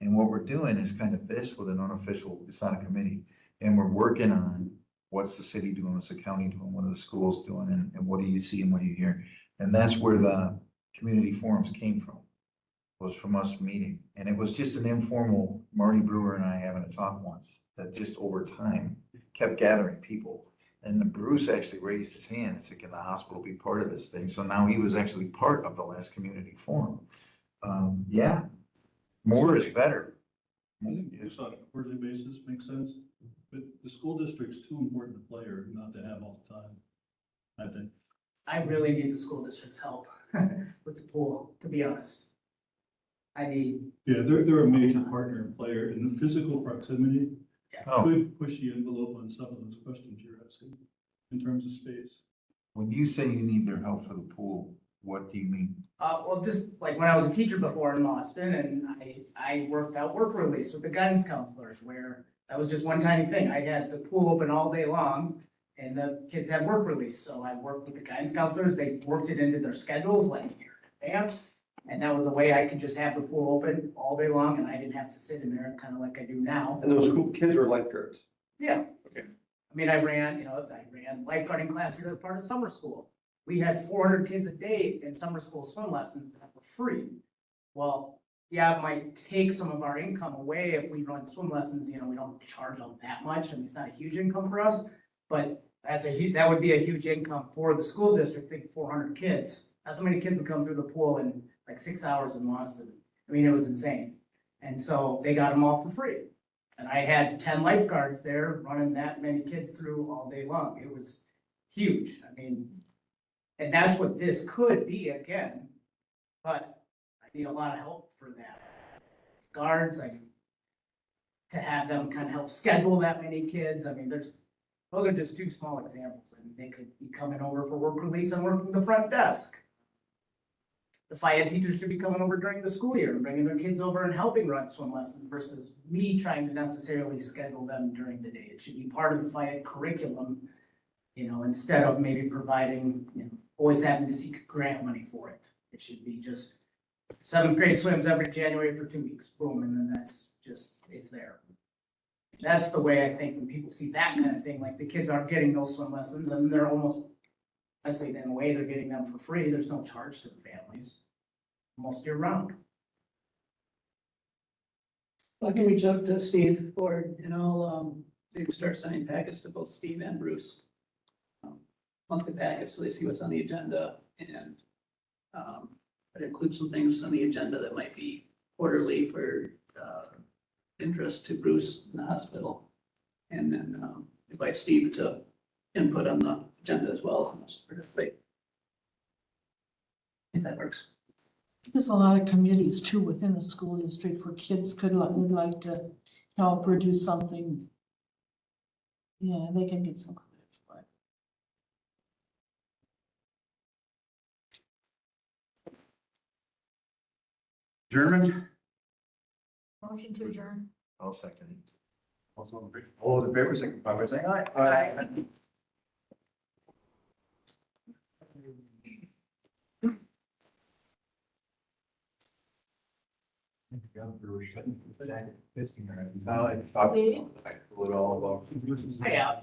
And what we're doing is kind of this with an unofficial, it's not a committee. And we're working on what's the city doing, what's the county doing, what are the schools doing, and what do you see and what do you hear? And that's where the community forums came from, was from us meeting. And it was just an informal, Marty Brewer and I having a talk once, that just over time kept gathering people. And the Bruce actually raised his hand and said, can the hospital be part of this thing? So now he was actually part of the last community forum. Yeah, more is better. I think just on a quarterly basis makes sense, but the school district's too important a player not to have all the time, I think. I really need the school district's help with the pool, to be honest. I need, Yeah, they're a major partner and player, and the physical proximity Oh, could push the envelope on some of those questions you're asking in terms of space. when you say you need their help for the pool, what do you mean? well, just like when I was a teacher before in Boston, and I worked out work release with the guidance counselors, where that was just one tiny thing. I had the pool open all day long, and the kids had work release, so I worked with the guidance counselors. They worked it into their schedules like in advance. And that was the way I could just have the pool open all day long, and I didn't have to sit in there kind of like I do now. And those school kids were lifeguards. Yeah. Okay. I mean, I ran lifeguarding classes as part of summer school. We had 400 kids a day in summer school swim lessons that were free. Well, yeah, it might take some of our income away if we run swim lessons, we don't charge them that much. I mean, it's not a huge income for us, but that would be a huge income for the school district. Think 400 kids. That's how many kids would come through the pool in like 6 hours in Boston. I mean, it was insane. And so they got them all for free. And I had 10 lifeguards there running that many kids through all day long. It was huge. I mean, and that's what this could be again, but I need a lot of help for that. Guards, to have them kind of help schedule that many kids. I mean, those are just 2 small examples. I mean, they could be coming over for work release and working the front desk. The FIAD teachers should be coming over during the school year and bringing their kids over and helping run swim lessons versus me trying to necessarily schedule them during the day. It should be part of the FIAD curriculum, instead of maybe providing, always having to seek grant money for it. It should be just 7th grade swims every January for 2 weeks, boom, and then it's there. That's the way I think when people see that kind of thing, like the kids aren't getting those swim lessons and they're almost, I say in a way, they're getting them for free. There's no charge to the families, almost year round. I can reach out to Steve Ford and I'll, maybe start sending packets to both Steve and Bruce. Monthly packets, so they see what's on the agenda and, I'd include some things on the agenda that might be quarterly for, interest to Bruce in the hospital. And then, invite Steve to input on the agenda as well. If that works. There's a lot of committees too within the school district where kids would like to help or do something. Yeah, they can get some credit for it. German, Motion to adjourn. I'll second it. all those in favor, signify by saying aye. Aye. Yeah.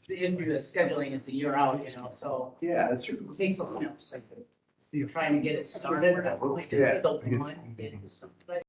The issue of scheduling is a year out, you know, so Yeah, that's true. it takes, you know, it's like trying to get it started. Like, just Yeah. build one, get it started.